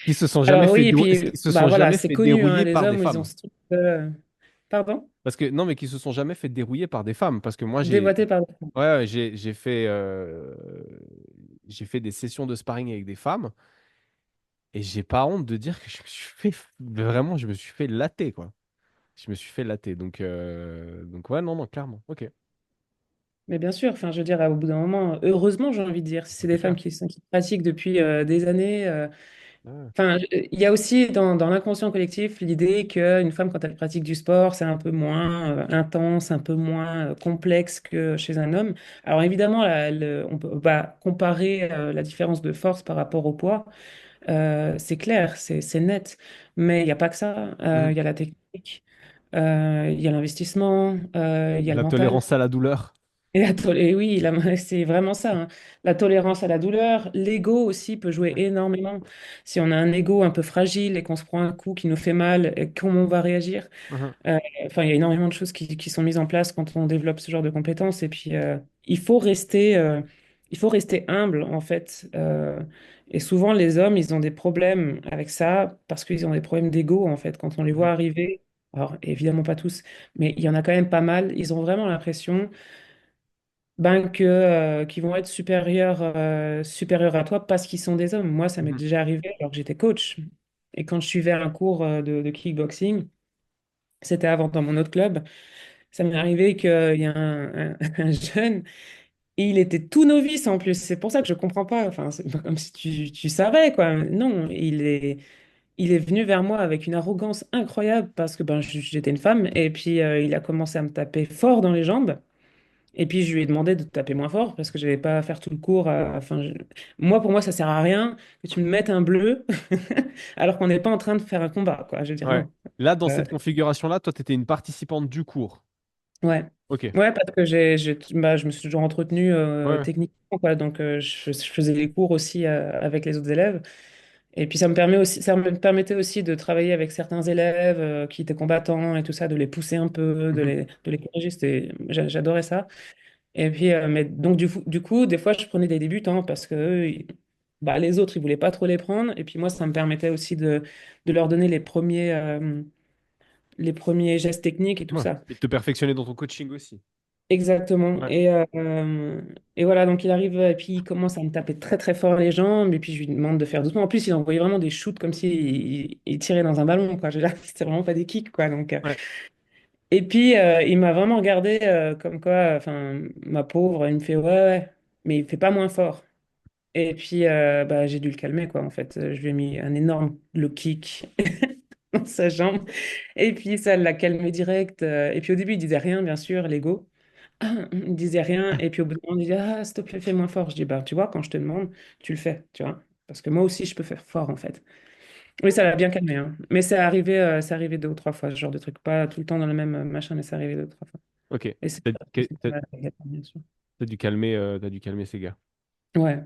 Qui se sont jamais Alors fait oui, et puis, qui se bah sont voilà, jamais c'est fait connu, hein, dérouiller les par des hommes, ils ont femmes. ce truc pardon? Parce que non, mais qui se sont jamais fait dérouiller par des femmes. Parce que moi, Déboîté par ouais, ouais, j'ai fait des sessions de sparring avec des femmes et j'ai pas honte de dire que je me suis fait vraiment, je me suis fait latter, quoi. Je me suis fait latter. Donc ouais, non, non, clairement. Ok. Mais bien sûr, enfin, je veux dire, au bout d'un moment, heureusement, j'ai envie de dire, si c'est C'est des femmes clair. qui pratiquent depuis des années. Ouais. Enfin, il y a aussi dans l'inconscient collectif l'idée qu'une femme, quand elle pratique du sport, c'est un peu moins intense, un peu moins complexe que chez un homme. Alors évidemment, on peut pas comparer la différence de force par rapport au poids. C'est clair, c'est net. Mais il n'y a pas que ça. Mhm. Il y a la technique, il y a l'investissement, il y a le La mental. tolérance à la douleur. Et oui, c'est vraiment ça, hein. La tolérance à la douleur, l'ego aussi peut jouer énormément. Si on a un ego un peu fragile et qu'on se prend un coup qui nous fait mal, et comment on va réagir? Mhm. Enfin, il y a énormément de choses qui sont mises en place quand on développe ce genre de compétences. Et puis, il faut rester humble, en fait. Et souvent, les hommes, ils ont des problèmes avec ça parce qu'ils ont des problèmes d'ego, en fait. Quand on les voit Mhm. arriver, alors évidemment pas tous, mais il y en a quand même pas mal, ils ont vraiment l'impression qu'ils vont être supérieurs à toi parce qu'ils sont des hommes. Moi, ça m'est Mhm. déjà arrivé alors que j'étais coach. Et quand je suivais un cours de kickboxing, c'était avant dans mon autre club, ça m'est arrivé qu'il y a un jeune, et il était tout novice en plus. C'est pour ça que je comprends pas. Enfin, c'est pas comme si tu savais, quoi. Non, il est venu vers moi avec une arrogance incroyable parce que ben, j'étais une femme et puis il a commencé à me taper fort dans les jambes. Et puis je lui ai demandé de taper moins fort parce que je n'allais pas faire tout le cours. Enfin, moi, pour moi, ça sert à rien que tu me mettes un bleu alors qu'on n'est pas en train de faire un combat, quoi. Je veux dire, Ouais. non. Là, dans Euh, cette configuration-là, toi, tu étais une participante du cours. ouais. Ok. Ouais, parce que bah, je me suis toujours entretenue Ouais. techniquement, quoi. Donc, je faisais les cours aussi avec les autres élèves. Et puis, ça me permettait aussi de travailler avec certains élèves qui étaient combattants et tout ça, de les pousser un peu, Mhm. de les corriger. J'adorais ça. Et puis, mais donc, du coup, des fois, je prenais des débutants parce que bah, les autres, ils voulaient pas trop les prendre. Et puis, moi, ça me permettait aussi de leur donner les premiers gestes techniques et tout Ouais. ça. Et de te perfectionner dans ton coaching aussi. Exactement. Ouais. Et voilà, donc il arrive et puis il commence à me taper très très fort les jambes et puis je lui demande de faire doucement. En plus, il envoyait vraiment des shoots comme s'il il tirait dans un ballon, quoi. Je veux dire, c'était vraiment pas des kicks, quoi. Donc, Ouais. et puis il m'a vraiment regardé comme quoi, enfin, ma pauvre, il me fait ouais, ouais, mais il fait pas moins fort. Et puis bah, j'ai dû le calmer, quoi. En fait, je lui ai mis un énorme low kick dans sa jambe et puis ça l'a calmé direct. Et puis au début, il disait rien, bien sûr, l'ego. Il disait rien, et puis au bout d'un moment, il disait, ah, s'il te plaît, fais moins fort. Je dis, bah, tu vois, quand je te demande, tu le fais, tu vois. Parce que moi aussi, je peux faire fort, en fait. Oui, ça l'a bien calmé, hein. Mais c'est arrivé 2 ou 3 fois, ce genre de truc. Pas tout le temps dans le même machin, mais c'est arrivé 2 ou 3 fois. Ok. Et c'est T'as, c'est t'as- pas bien sûr. t'as dû calmer ces gars. Ouais.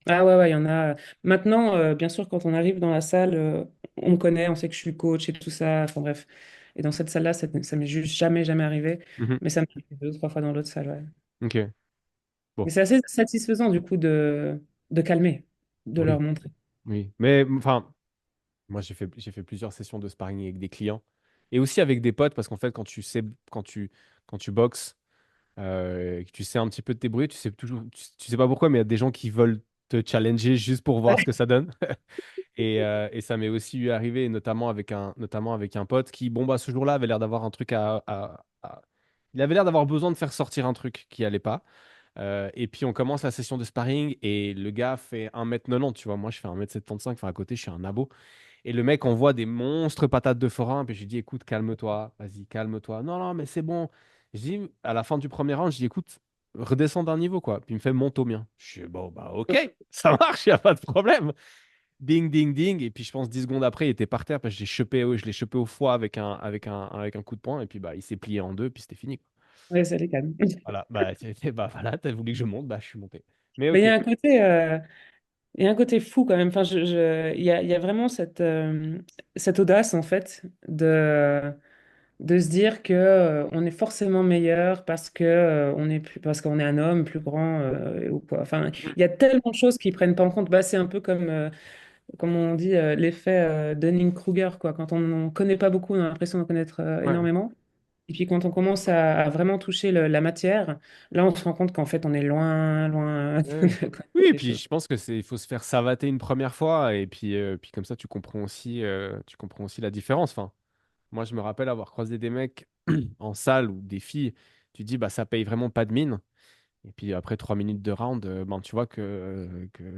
Ah ouais, ouais, il y en a. Maintenant, bien sûr, quand on arrive dans la salle, on me connaît, on sait que je suis coach et tout ça. Enfin bref. Et dans cette salle-là, ça m'est juste jamais, jamais arrivé. Mhm. Mais ça m'est arrivé 2 ou 3 fois dans l'autre salle, ouais. Ok. Bon. Mais c'est assez satisfaisant du coup de calmer, de leur Oui. montrer. Oui. Mais enfin, moi, j'ai fait plusieurs sessions de sparring avec des clients et aussi avec des potes parce qu'en fait, quand tu boxes, que tu sais un petit peu te débrouiller, tu sais toujours, tu sais pas pourquoi, mais il y a des gens qui veulent te challenger juste pour voir ce que ça donne. Et ça m'est aussi eu arrivé, notamment avec un pote qui, bon, bah, ce jour-là, avait l'air d'avoir un truc Il avait l'air d'avoir besoin de faire sortir un truc qui allait pas. Et puis, on commence la session de sparring et le gars fait 1m90, tu vois. Moi, je fais 1m75, enfin, à côté, je suis un abo. Et le mec envoie des monstres patates de forain. Puis, je lui dis, écoute, calme-toi, vas-y, calme-toi. Non, non, mais c'est bon. Je dis, à la fin du premier round, je dis, écoute, redescends d'un niveau, quoi. Puis, il me fait, monte au mien. Je dis, bon, bah, ok, ça marche, il n'y a pas de problème. Ding, ding, ding. Et puis, je pense 10 secondes après, il était par terre parce que je l'ai chopé au foie avec un coup de poing. Et puis, bah, il s'est plié en deux. Puis, c'était fini, quoi. Ouais, ça les calme. Voilà. Bah, bah, voilà, t'as voulu que je monte. Bah, je suis monté. Mais Mais ok. il y a un côté fou quand même. Enfin, il y a vraiment cette audace en fait de se dire que on est forcément meilleur parce que parce qu'on est un homme plus grand ou quoi. Enfin, il y a tellement de choses qui prennent pas en compte. Bah, c'est un peu comme on dit, l'effet Dunning-Kruger, quoi. Quand on n'en connaît pas beaucoup, on a l'impression d'en connaître Ouais. énormément. Et puis quand on commence à vraiment toucher la matière, là, on se rend compte qu'en fait, on est loin, loin de Ouais. connaître Oui, et les puis choses. je pense que il faut se faire savater une première fois et puis comme ça tu comprends aussi la différence. Enfin, moi je me rappelle avoir croisé des mecs en salle ou des filles, tu dis bah ça paye vraiment pas de mine. Et puis après 3 minutes de round, ben, tu vois que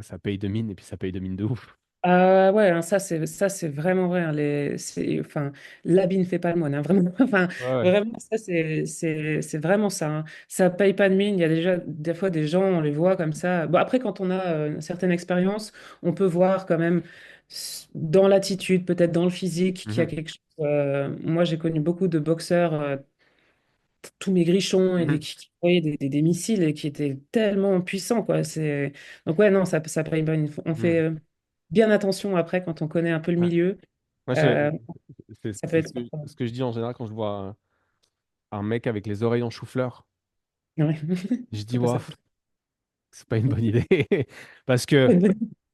ça paye de mine et puis ça paye de mine de ouf. Ah ouais, hein, ça c'est vraiment vrai, hein, enfin, l'habit ne fait pas le moine, hein, vraiment. Enfin, Ouais, ouais. vraiment, ça c'est vraiment ça, hein. Ça paye pas de mine. Il y a déjà des fois des gens, on les voit comme ça. Bon, après, quand on a une certaine expérience, on peut voir quand même dans l'attitude, peut-être dans le physique, qu'il y a Mhm. quelque chose. Moi, j'ai connu beaucoup de boxeurs tout maigrichons Mhm. qui envoyaient des missiles et qui étaient tellement puissants, quoi. Donc ouais, non, ça paye pas. On fait Mhm. bien attention après quand on connaît un peu le Ouais. milieu. Moi, Euh, c'est Ça peut c'est être ce que, surprenant. ce que je dis en général quand je vois un mec avec les oreilles en chou-fleur. Ouais. Je dis, C'est pas waouh, ça. c'est pas une bonne idée. Parce que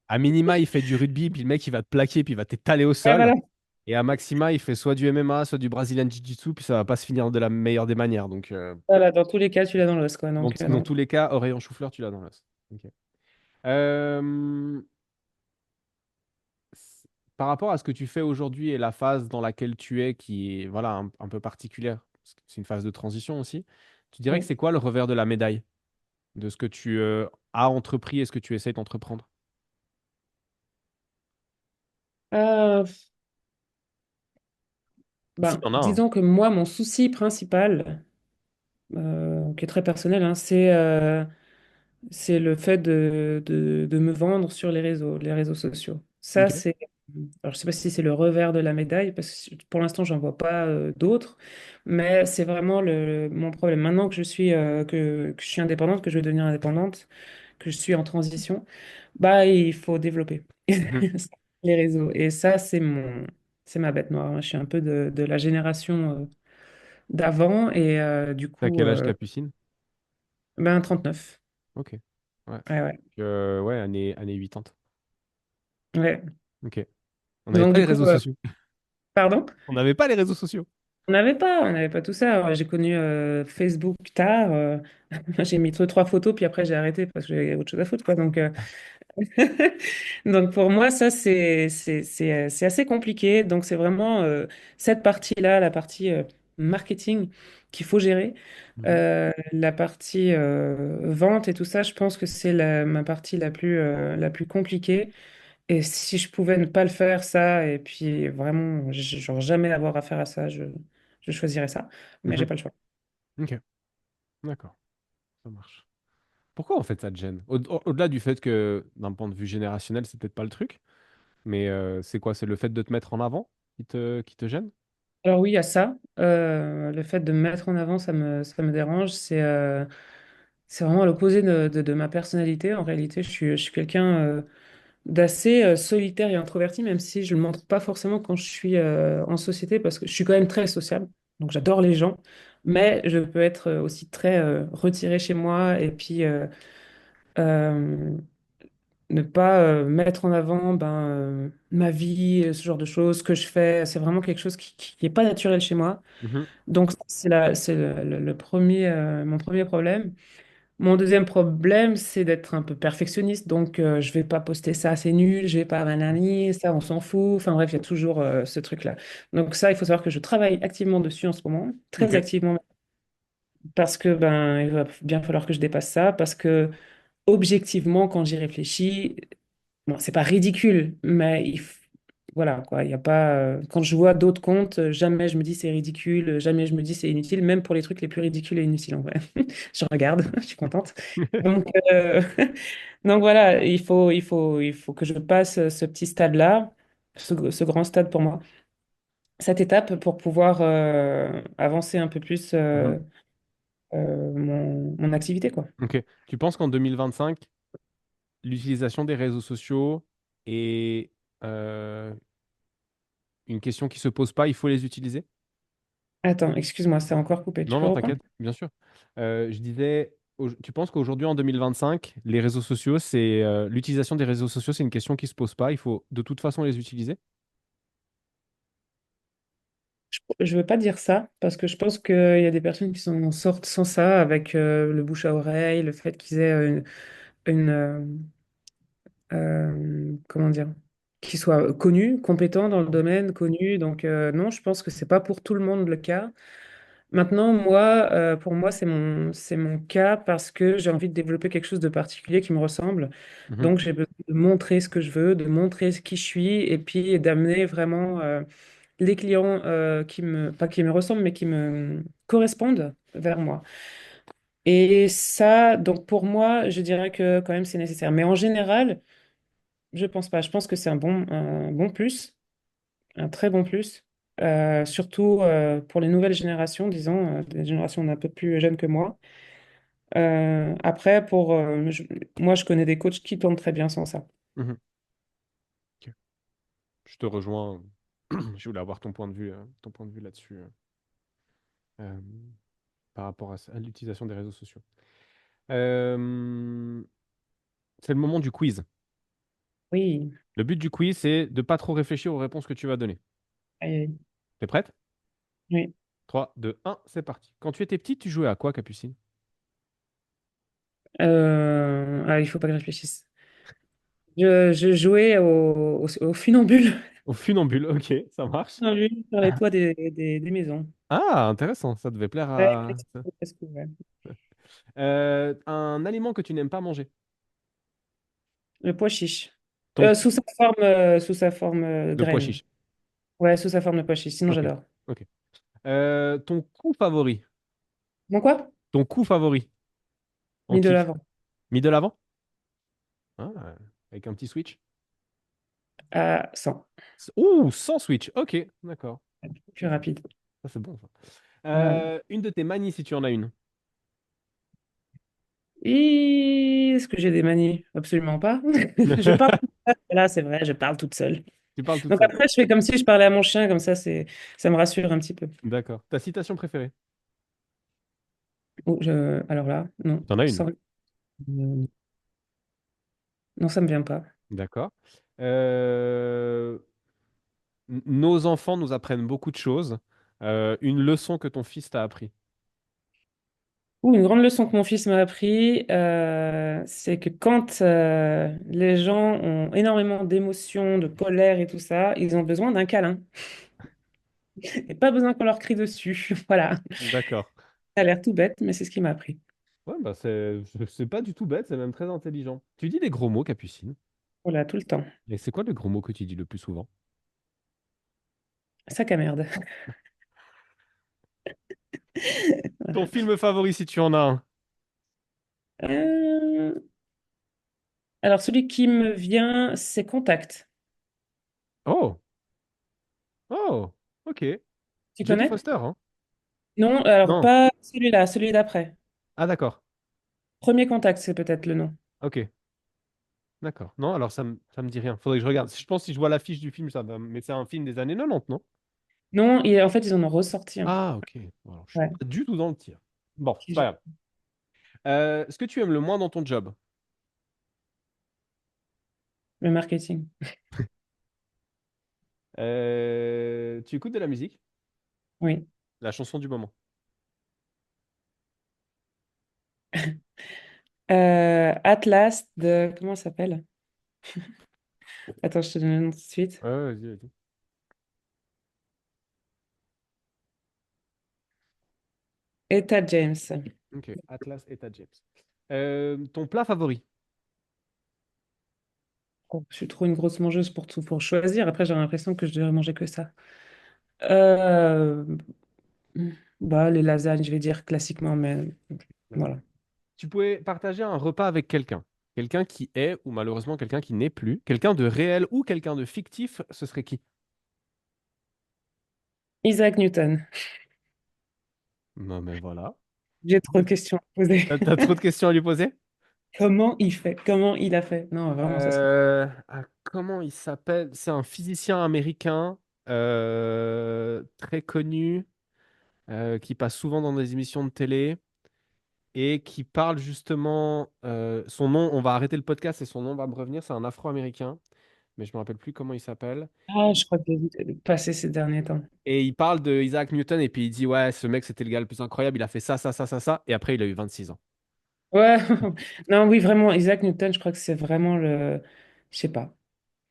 à minima, il fait du rugby, puis le mec, il va te plaquer, puis il va t'étaler au Ouais, sol. voilà. Et à maxima, il fait soit du MMA, soit du Brazilian Jiu-Jitsu, puis ça va pas se finir de la meilleure des manières. Donc, Voilà, dans tous les cas, tu l'as dans l'os, quoi. dans, Donc, dans non. tous les cas, oreille en chou-fleur, tu l'as dans l'os. Ok. Euh, Par rapport à ce que tu fais aujourd'hui et la phase dans laquelle tu es, qui est voilà, un peu particulière, parce que c'est une phase de transition aussi, tu dirais que Ouais. c'est quoi le revers de la médaille de ce que tu as entrepris et ce que tu essayes d'entreprendre? Euh, S'il ben, y en a un. disons que moi, mon souci principal, qui est très personnel, hein, c'est le fait de me vendre sur les réseaux sociaux. Ça, Ok. c'est. Alors, je ne sais pas si c'est le revers de la médaille, parce que pour l'instant, j'en vois pas d'autres, mais c'est vraiment mon problème. Maintenant que je suis indépendante, que je vais devenir indépendante, que je suis en transition, bah, il faut développer Mhm. les réseaux. Et ça, c'est ma bête noire, hein. Je suis un peu de la génération d'avant, et du T'as coup, quel âge, Capucine? ben, 39. Ok. Ouais. Ouais, ouais. Ouais, année 80. Ouais. Ok. On n'avait Donc, pas du les coup, réseaux sociaux. pardon? On n'avait pas les réseaux sociaux. On n'avait pas tout ça. Alors, j'ai connu Facebook tard. J'ai mis trois photos, puis après j'ai arrêté parce que j'avais autre chose à foutre, quoi. Donc pour moi, ça, c'est assez compliqué. Donc c'est vraiment cette partie-là, la partie marketing qu'il faut gérer. Mhm. La partie vente et tout ça, je pense que c'est ma partie la plus compliquée. Et si je pouvais ne pas le faire, ça, et puis vraiment, genre jamais avoir affaire à ça, je choisirais ça. Mais j'ai Mhm. pas le choix. Ok. D'accord. Ça marche. Pourquoi en fait ça te gêne? Au-delà du fait que d'un point de vue générationnel, c'est peut-être pas le truc, mais c'est quoi? C'est le fait de te mettre en avant qui te gêne? Alors oui, il y a ça. Le fait de me mettre en avant, ça me dérange. C'est vraiment à l'opposé de ma personnalité. En réalité, je suis quelqu'un d'assez solitaire et introverti, même si je ne le montre pas forcément quand je suis en société, parce que je suis quand même très sociable. Donc j'adore les gens, mais je peux être aussi très retirée chez moi et puis euh, ne pas mettre en avant ma vie, ce genre de choses, ce que je fais. C'est vraiment quelque chose qui n'est pas naturel chez moi. Mhm. Donc, c'est le premier, mon premier problème. Mon deuxième problème, c'est d'être un peu perfectionniste. Donc, je vais pas poster ça, c'est nul, je vais pas nanani, ça, on s'en fout. Enfin, bref, il y a toujours ce truc-là. Donc, ça, il faut savoir que je travaille activement dessus en ce moment, très Ok. activement, parce que, il va bien falloir que je dépasse ça, parce que, objectivement, quand j'y réfléchis, bon, c'est pas ridicule, mais voilà, quoi. Il y a pas, quand je vois d'autres comptes, jamais je me dis c'est ridicule, jamais je me dis c'est inutile, même pour les trucs les plus ridicules et inutiles en vrai. Je regarde, je suis contente. Donc, donc voilà, il faut que je passe ce petit stade-là, ce grand stade pour moi, cette étape pour pouvoir avancer un peu plus Mhm. mon activité, quoi. Ok. Tu penses qu'en 2025, l'utilisation des réseaux sociaux est euh, une question qui se pose pas, il faut les utiliser? Attends, excuse-moi, c'est encore coupé. Tu Non, peux non, reprendre? t'inquiète, bien sûr. Je disais, tu penses qu'aujourd'hui, en 2025, les réseaux sociaux, l'utilisation des réseaux sociaux, c'est une question qui se pose pas, il faut de toute façon les utiliser? Je veux pas dire ça parce que je pense qu'il y a des personnes qui s'en sortent sans ça, avec le bouche à oreille, le fait qu'ils aient une, comment dire, qu'ils soient connus, compétents dans le domaine, connus. Donc non, je pense que c'est pas pour tout le monde le cas. Maintenant, moi, pour moi, c'est mon cas parce que j'ai envie de développer quelque chose de particulier qui me ressemble. Mhm. Donc j'ai besoin de montrer ce que je veux, de montrer qui je suis et puis d'amener vraiment les clients pas qui me ressemblent, mais qui me correspondent vers moi. Et ça, donc pour moi, je dirais que quand même c'est nécessaire. Mais en général, je pense pas. Je pense que c'est un bon plus, un très bon plus. Surtout pour les nouvelles générations, disons, des générations un peu plus jeunes que moi. Après, moi, je connais des coachs qui tournent très bien sans ça. Mhm. Ok. Je te rejoins. Je voulais avoir ton point de vue là-dessus euh, par rapport à l'utilisation des réseaux sociaux. Euh, c'est le moment du quiz. Oui, Le but du quiz, c'est de pas trop réfléchir aux réponses que tu vas donner. aïe, aïe. T'es prête? Oui. 3, 2, 1, c'est parti. Quand tu étais petite, tu jouais à quoi, Capucine? Il faut pas que je réfléchisse. Je jouais au funambule. Au funambule, ok, ça marche. Funambule sur les toits des maisons. Ah, intéressant, ça devait plaire Ouais, à... presque, ouais. Un aliment que tu n'aimes pas manger. Le pois chiche. Ton Sous sa forme de pois graine. chiche. Ouais, sous sa forme de pois chiche. Sinon, Ok. j'adore. Ok. Ton coup favori. Bon, quoi? Ton coup favori en Mis de kiff. l'avant. Mis de l'avant? Ah, avec un petit switch. À 100. Ouh, sans switch. Ok, d'accord. Plus rapide. Ça, c'est bon, ça. Voilà. Une de tes manies, si tu en as une. Et est-ce que j'ai des manies? Absolument pas. Je parle toute seule. Là, c'est vrai, je parle toute seule. Tu parles toute Donc seule. après, je fais comme si je parlais à mon chien, comme ça me rassure un petit peu. D'accord. Ta citation préférée? Oh, alors là, non. T'en as une. Euh, non, ça me vient pas. D'accord. Euh, Nos enfants nous apprennent beaucoup de choses. Une leçon que ton fils t'a appris. Une grande leçon que mon fils m'a appris, c'est que quand les gens ont énormément d'émotions, de colère et tout ça, ils ont besoin d'un câlin. Et pas besoin qu'on leur crie dessus. Voilà. D'accord. Ça a l'air tout bête, mais c'est ce qu'il m'a appris. Ouais, bah c'est pas du tout bête, c'est même très intelligent. Tu dis des gros mots, Capucine. Voilà, tout le temps. Et c'est quoi le gros mot que tu dis le plus souvent? Sac à merde. Ton Voilà. film favori, si tu en as un. Euh, Alors, celui qui me vient, c'est Contact. Oh, oh, ok. Tu Jodie connais? Foster, hein? Non, alors Non. pas celui-là, celui d'après. Ah, d'accord. Premier Contact, c'est peut-être le nom. Ok, d'accord. Non, alors ça me dit rien. Faudrait que je regarde. Je pense que si je vois l'affiche du film, mais c'est un film des années 90, non? Non, en fait, ils en ont ressorti un. Ah, ok. Bon, alors, je suis Ouais. pas du tout dans le tir. Bon, c'est Qui pas je- grave. Ce que tu aimes le moins dans ton job? Le marketing. Tu écoutes de la musique? Oui. La chanson du moment. Atlas de... Comment ça s'appelle? Attends, je te donne le nom tout de suite. Ouais, ouais, vas-y, vas-y. Etta James. Ok, Atlas et James. Ton plat favori? Oh, je suis trop une grosse mangeuse pour tout, pour choisir. Après, j'ai l'impression que je devrais manger que ça. Euh, Bah, les lasagnes, je vais dire classiquement, mais voilà. Tu pouvais partager un repas avec quelqu'un. Quelqu'un qui est, ou malheureusement quelqu'un qui n'est plus. Quelqu'un de réel ou quelqu'un de fictif, ce serait qui? Isaac Newton. Non, mais voilà. J'ai trop de questions à poser. T'as trop de questions à lui poser? Comment il fait? Comment il a fait? Non, vraiment, ça serait... Comment il s'appelle? C'est un physicien américain très connu qui passe souvent dans des émissions de télé et qui parle justement. Son nom, on va arrêter le podcast et son nom va me revenir. C'est un Afro-Américain, mais je me rappelle plus comment il s'appelle. Ah, je crois que j'ai vu passer ces derniers temps. Et il parle de Isaac Newton et puis il dit ouais, ce mec c'était le gars le plus incroyable. Il a fait ça, ça, ça, ça, ça. Et après il a eu 26 ans. Ouais, non, oui, vraiment, Isaac Newton, je crois que c'est vraiment le... Je sais pas.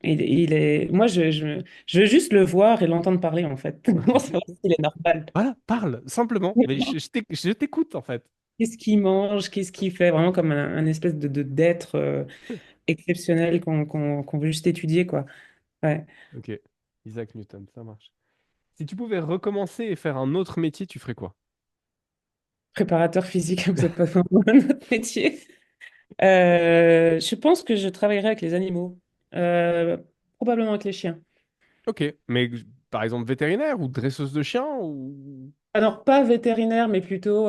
Il est... Moi, je veux juste le voir et l'entendre parler, en fait. Pour savoir s'il est normal. Voilà, parle simplement. Mais je t'écoute en fait. Qu'est-ce qu'il mange, qu'est-ce qu'il fait, vraiment comme un espèce d'être exceptionnel qu'on veut juste étudier, quoi. Ouais. Ok, Isaac Newton, ça marche. Si tu pouvais recommencer et faire un autre métier, tu ferais quoi? Préparateur physique, vous n'êtes pas vraiment notre métier. Je pense que je travaillerai avec les animaux. Euh, Probablement avec les chiens. Ok, mais par exemple vétérinaire ou dresseuse de chiens ou... Alors, pas vétérinaire, mais plutôt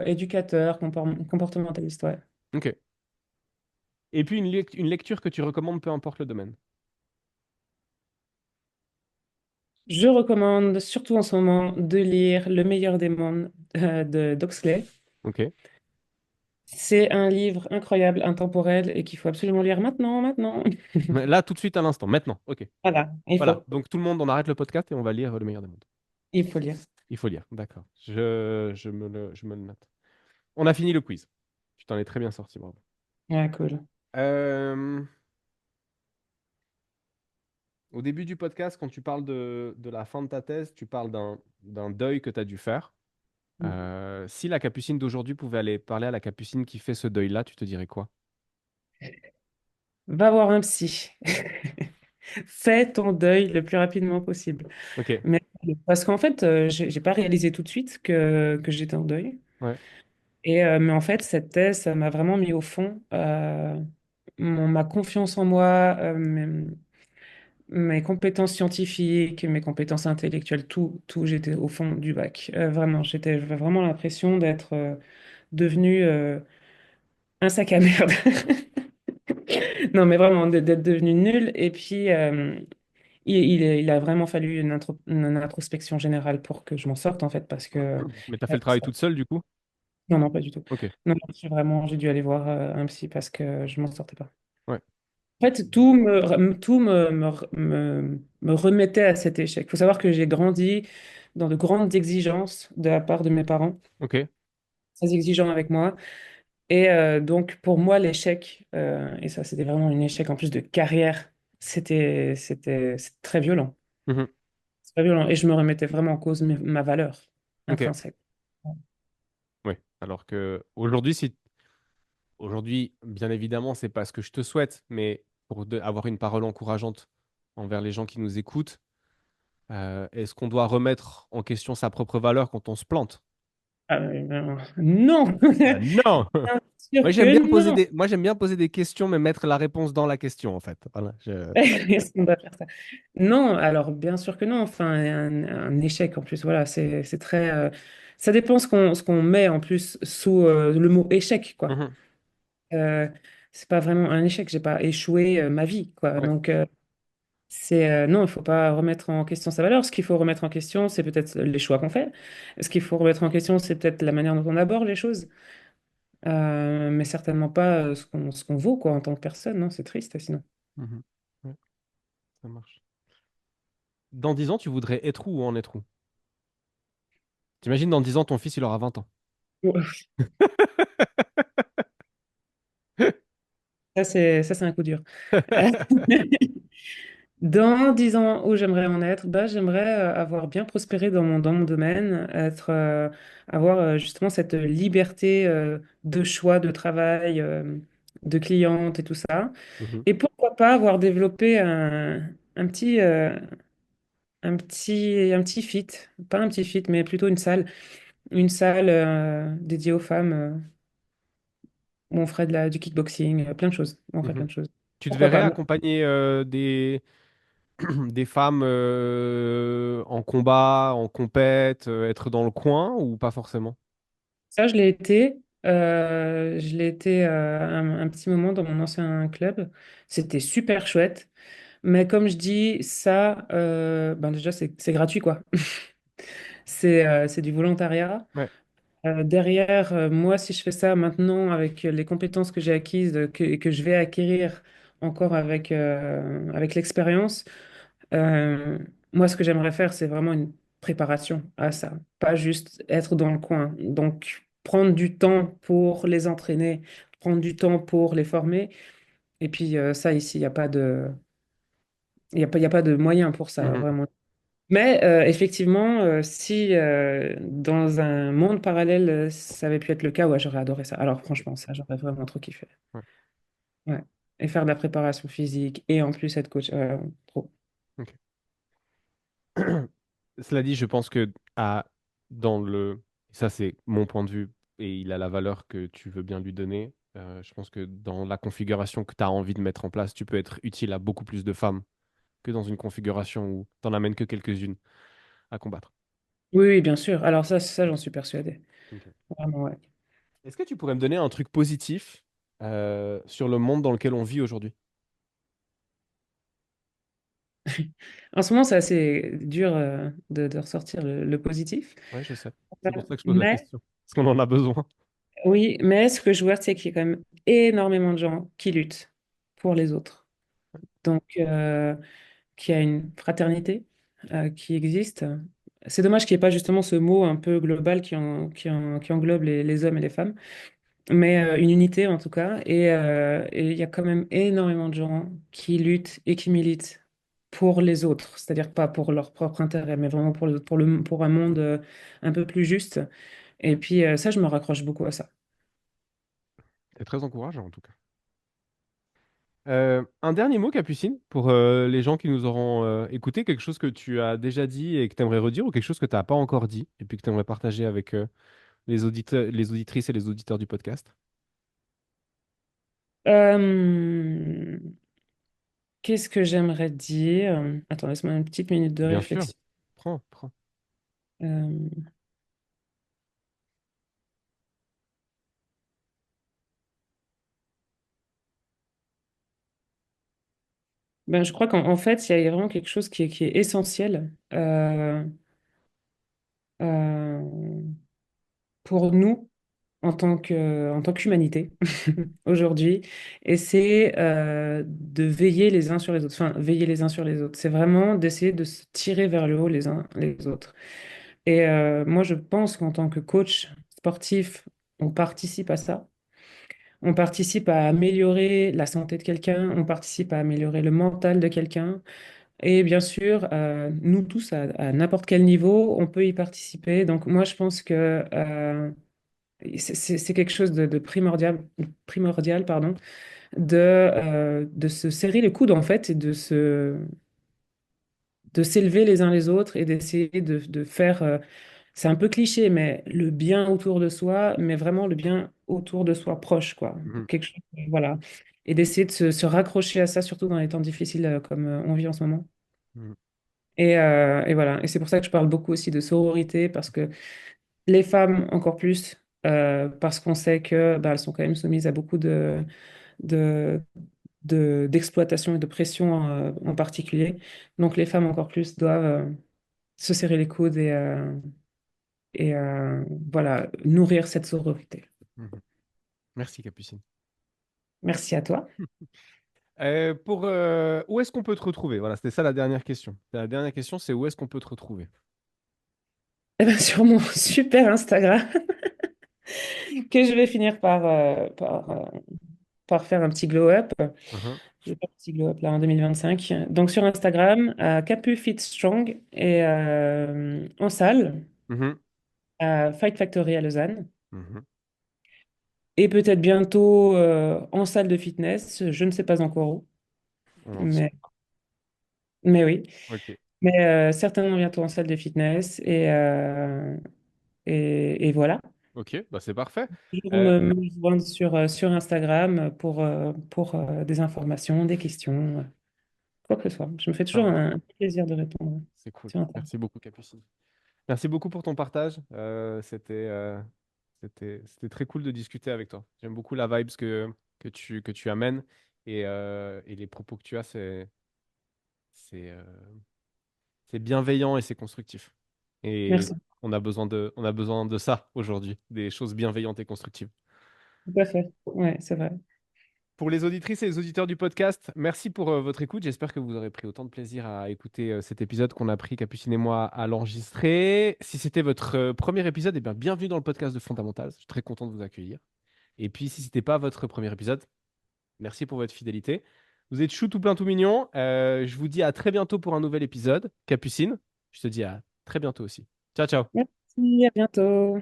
éducateur, comportementaliste, ouais. Ok. Et puis une lecture que tu recommandes, peu importe le domaine. Je recommande surtout en ce moment de lire Le meilleur des mondes de d'Oxley. Ok. C'est un livre incroyable, intemporel et qu'il faut absolument lire maintenant, maintenant. Mais là, tout de suite, à l'instant, maintenant. Ok. Voilà, Voilà. Donc tout le monde, on arrête le podcast et on va lire Le meilleur des mondes. il faut lire. Il faut lire, d'accord. Je me le note. On a fini le quiz. Tu t'en es très bien sorti, bravo. Ouais, cool. Euh, Au début du podcast, quand tu parles de la fin de ta thèse, tu parles d'un deuil que tu as dû faire. Si la Capucine d'aujourd'hui pouvait aller parler à la Capucine qui fait ce deuil-là, tu te dirais quoi? va voir un psy. Fais ton deuil le plus rapidement possible. Ok, Mais, parce qu'en fait, j'ai pas réalisé tout de suite que j'étais en deuil. ouais, Mais en fait, cette thèse, ça m'a vraiment mis au fond. Ma confiance en moi, mes compétences scientifiques, mes compétences intellectuelles, tout, j'étais au fond du bac. Vraiment, j'avais vraiment l'impression d'être devenu un sac à merde. Non, mais vraiment, d'être devenu nul. Et puis, il a vraiment fallu une introspection générale pour que je m'en sorte, en fait, parce que... mais t'as fait le travail toute seule du coup? Non, non, pas du tout. Ok, Non, j'ai dû aller voir un psy parce que je m'en sortais pas. ouais, En fait, tout me remettait à cet échec. Il faut savoir que j'ai grandi dans de grandes exigences de la part de mes parents, ok, très exigeants avec moi. Et donc, pour moi, l'échec, et ça, c'était vraiment un échec en plus de carrière, c'était très violent. mhm, C'est très violent. Et je me remettais vraiment en cause ma valeur ok, intrinsèque. ouais. Alors que aujourd'hui, bien évidemment, c'est pas ce que je te souhaite, mais pour avoir une parole encourageante envers les gens qui nous écoutent, est-ce qu'on doit remettre en question sa propre valeur quand on se plante? Non! Ben non! Bien sûr que non! Moi, j'aime bien poser des questions, mais mettre la réponse dans la question, en fait. Voilà, Est-ce qu'on doit faire ça? Non, alors bien sûr que non. Enfin, un échec en plus, voilà, c'est très. Ça dépend ce qu'on met en plus sous le mot échec, quoi. Mhm, Euh, c'est pas vraiment un échec, j'ai pas échoué ma vie, quoi. ouais, Donc, non, il faut pas remettre en question sa valeur. Ce qu'il faut remettre en question, c'est peut-être les choix qu'on fait. Ce qu'il faut remettre en question, c'est peut-être la manière dont on aborde les choses. Mais certainement pas ce qu'on vaut, quoi, en tant que personne, non, c'est triste, sinon. mhm, ouais, ça marche. Dans 10 ans, tu voudrais être où ou en être où? T'imagines, dans 10 ans, ton fils, il aura 20 ans. Ça, c'est un coup dur. Dans 10 ans où j'aimerais en être, bah, j'aimerais avoir bien prospéré dans mon domaine, avoir justement cette liberté de choix, de travail, de cliente et tout ça. Mhm, Et pourquoi pas avoir développé un petit fit, pas un petit fit, mais plutôt une salle dédiée aux femmes où on ferait du kickboxing, plein de choses. On ferait mhm. plein de choses. Tu te Pourquoi verrais pas? accompagner des femmes en combat, en compète, être dans le coin ou pas forcément? Ça, je l'ai été. Un petit moment dans mon ancien club. C'était super chouette. Mais comme je dis, ça, ben déjà, c'est gratuit, quoi. C'est du volontariat. Ouais. Derrière, moi, si je fais ça maintenant avec les compétences que j'ai acquises et que je vais acquérir encore avec l'expérience, euh, moi, ce que j'aimerais faire, c'est vraiment une préparation à ça, pas juste être dans le coin. Donc, prendre du temps pour les entraîner, prendre du temps pour les former. Et puis, ça, ici, il y a pas de moyens pour ça, Mhm. vraiment. Mais effectivement, si dans un monde parallèle, ça avait pu être le cas, ouais, j'aurais adoré ça. Alors, franchement, ça, j'aurais vraiment trop kiffé. Ouais, Ouais. Et faire de la préparation physique et en plus être coach, trop. ok. Cela dit, je pense que dans ça c'est mon point de vue et il a la valeur que tu veux bien lui donner. Je pense que dans la configuration que tu as envie de mettre en place, tu peux être utile à beaucoup plus de femmes que dans une configuration où tu n'en amènes que quelques-unes à combattre. Oui, oui, bien sûr. Alors ça, j'en suis persuadée. Ok. Vraiment, ouais. Est-ce que tu pourrais me donner un truc positif sur le monde dans lequel on vit aujourd'hui? En ce moment, c'est assez dur de ressortir le positif. Ouais, je sais. Euh, C'est pour ça que je pose la Mais question. Parce qu'on en a besoin. oui, mais ce que je vois, c'est qu'il y a quand même énormément de gens qui luttent pour les autres. Donc, qu'il y a une fraternité qui existe. C'est dommage qu'il n'y ait pas justement ce mot un peu global qui englobe les hommes et les femmes, mais une unité en tout cas. Et il y a quand même énormément de gens qui luttent et qui militent pour les autres, c'est-à-dire pas pour leur propre intérêt, mais vraiment pour les autres, pour un monde un peu plus juste. Et puis ça, je me raccroche beaucoup à ça. C'est très encourageant en tout cas. Un dernier mot, Capucine, pour les gens qui nous auront écouté, quelque chose que tu as déjà dit et que tu aimerais redire, ou quelque chose que tu n'as pas encore dit et puis que tu aimerais partager avec les auditeurs, les auditrices et les auditeurs du podcast. Euh, Qu'est-ce que j'aimerais dire? Attends, laisse-moi une petite minute de Bien sûr. réflexion. Prends, prends. Euh, Ben, je crois qu'en fait, il y a vraiment quelque chose qui est essentiel euh, pour nous en tant qu'humanité aujourd'hui, et c'est de veiller les uns sur les autres. Enfin, veiller les uns sur les autres. C'est vraiment d'essayer de se tirer vers le haut les uns les autres. Et moi, je pense qu'en tant que coach sportif, on participe à ça. On participe à améliorer la santé de quelqu'un, on participe à améliorer le mental de quelqu'un. Et bien sûr, nous tous, à n'importe quel niveau, on peut y participer. Donc moi, je pense que c'est quelque chose de primordial, pardon, de se serrer les coudes, en fait, et de s'élever les uns les autres et d'essayer de faire, c'est un peu cliché, mais le bien autour de soi, mais vraiment le bien autour de soi proche, quoi. Mhm, Quelque chose, voilà. Et d'essayer de se raccrocher à ça, surtout dans les temps difficiles comme on vit en ce moment. mhm, Et voilà. Et c'est pour ça que je parle beaucoup aussi de sororité, parce que les femmes encore plus, parce qu'on sait que bah, elles sont quand même soumises à beaucoup de, d'exploitation et de pression en particulier. Donc les femmes encore plus doivent se serrer les coudes et voilà, nourrir cette sororité. mhm. Merci, Capucine. Merci à toi. Où est-ce qu'on peut te retrouver? Voilà, c'était ça la dernière question. La dernière question, c'est où est-ce qu'on peut te retrouver? Eh ben, sur mon super Instagram, que je vais finir par faire un petit glow-up. Mhm, Je vais faire un petit glow-up là en 2025. Donc sur Instagram, Capu Fit Strong et en salle, mhm, à Fight Factory à Lausanne. mhm. Et peut-être bientôt en salle de fitness, je ne sais pas encore où, On en mais, discutera. mais oui. Ok, Mais certainement bientôt en salle de fitness. Et voilà. ok, bah c'est parfait. Toujours Euh, me joindre sur Instagram pour des informations, des questions, quoi que ce soit. Je me fais ça toujours marche. un plaisir de répondre C'est cool. sur Instagram. Merci beaucoup, Capucine. Merci beaucoup pour ton partage. C'était très cool de discuter avec toi. J'aime beaucoup la vibes que tu amènes et les propos que tu as, c'est, euh, c'est bienveillant et c'est constructif. Et Merci. on a besoin de ça aujourd'hui, des choses bienveillantes et constructives. Tout à fait. Ouais, c'est vrai. Pour les auditrices et les auditeurs du podcast, merci pour votre écoute. J'espère que vous aurez pris autant de plaisir à écouter cet épisode qu'on a pris, Capucine et moi, à l'enregistrer. Si c'était votre premier épisode, eh bien, bienvenue dans le podcast de Fondamentals. Je suis très content de vous accueillir. Et puis, si ce n'était pas votre premier épisode, merci pour votre fidélité. Vous êtes chou tout plein tout mignon. Je vous dis à très bientôt pour un nouvel épisode. Capucine, je te dis à très bientôt aussi. Ciao, ciao. Merci, à bientôt.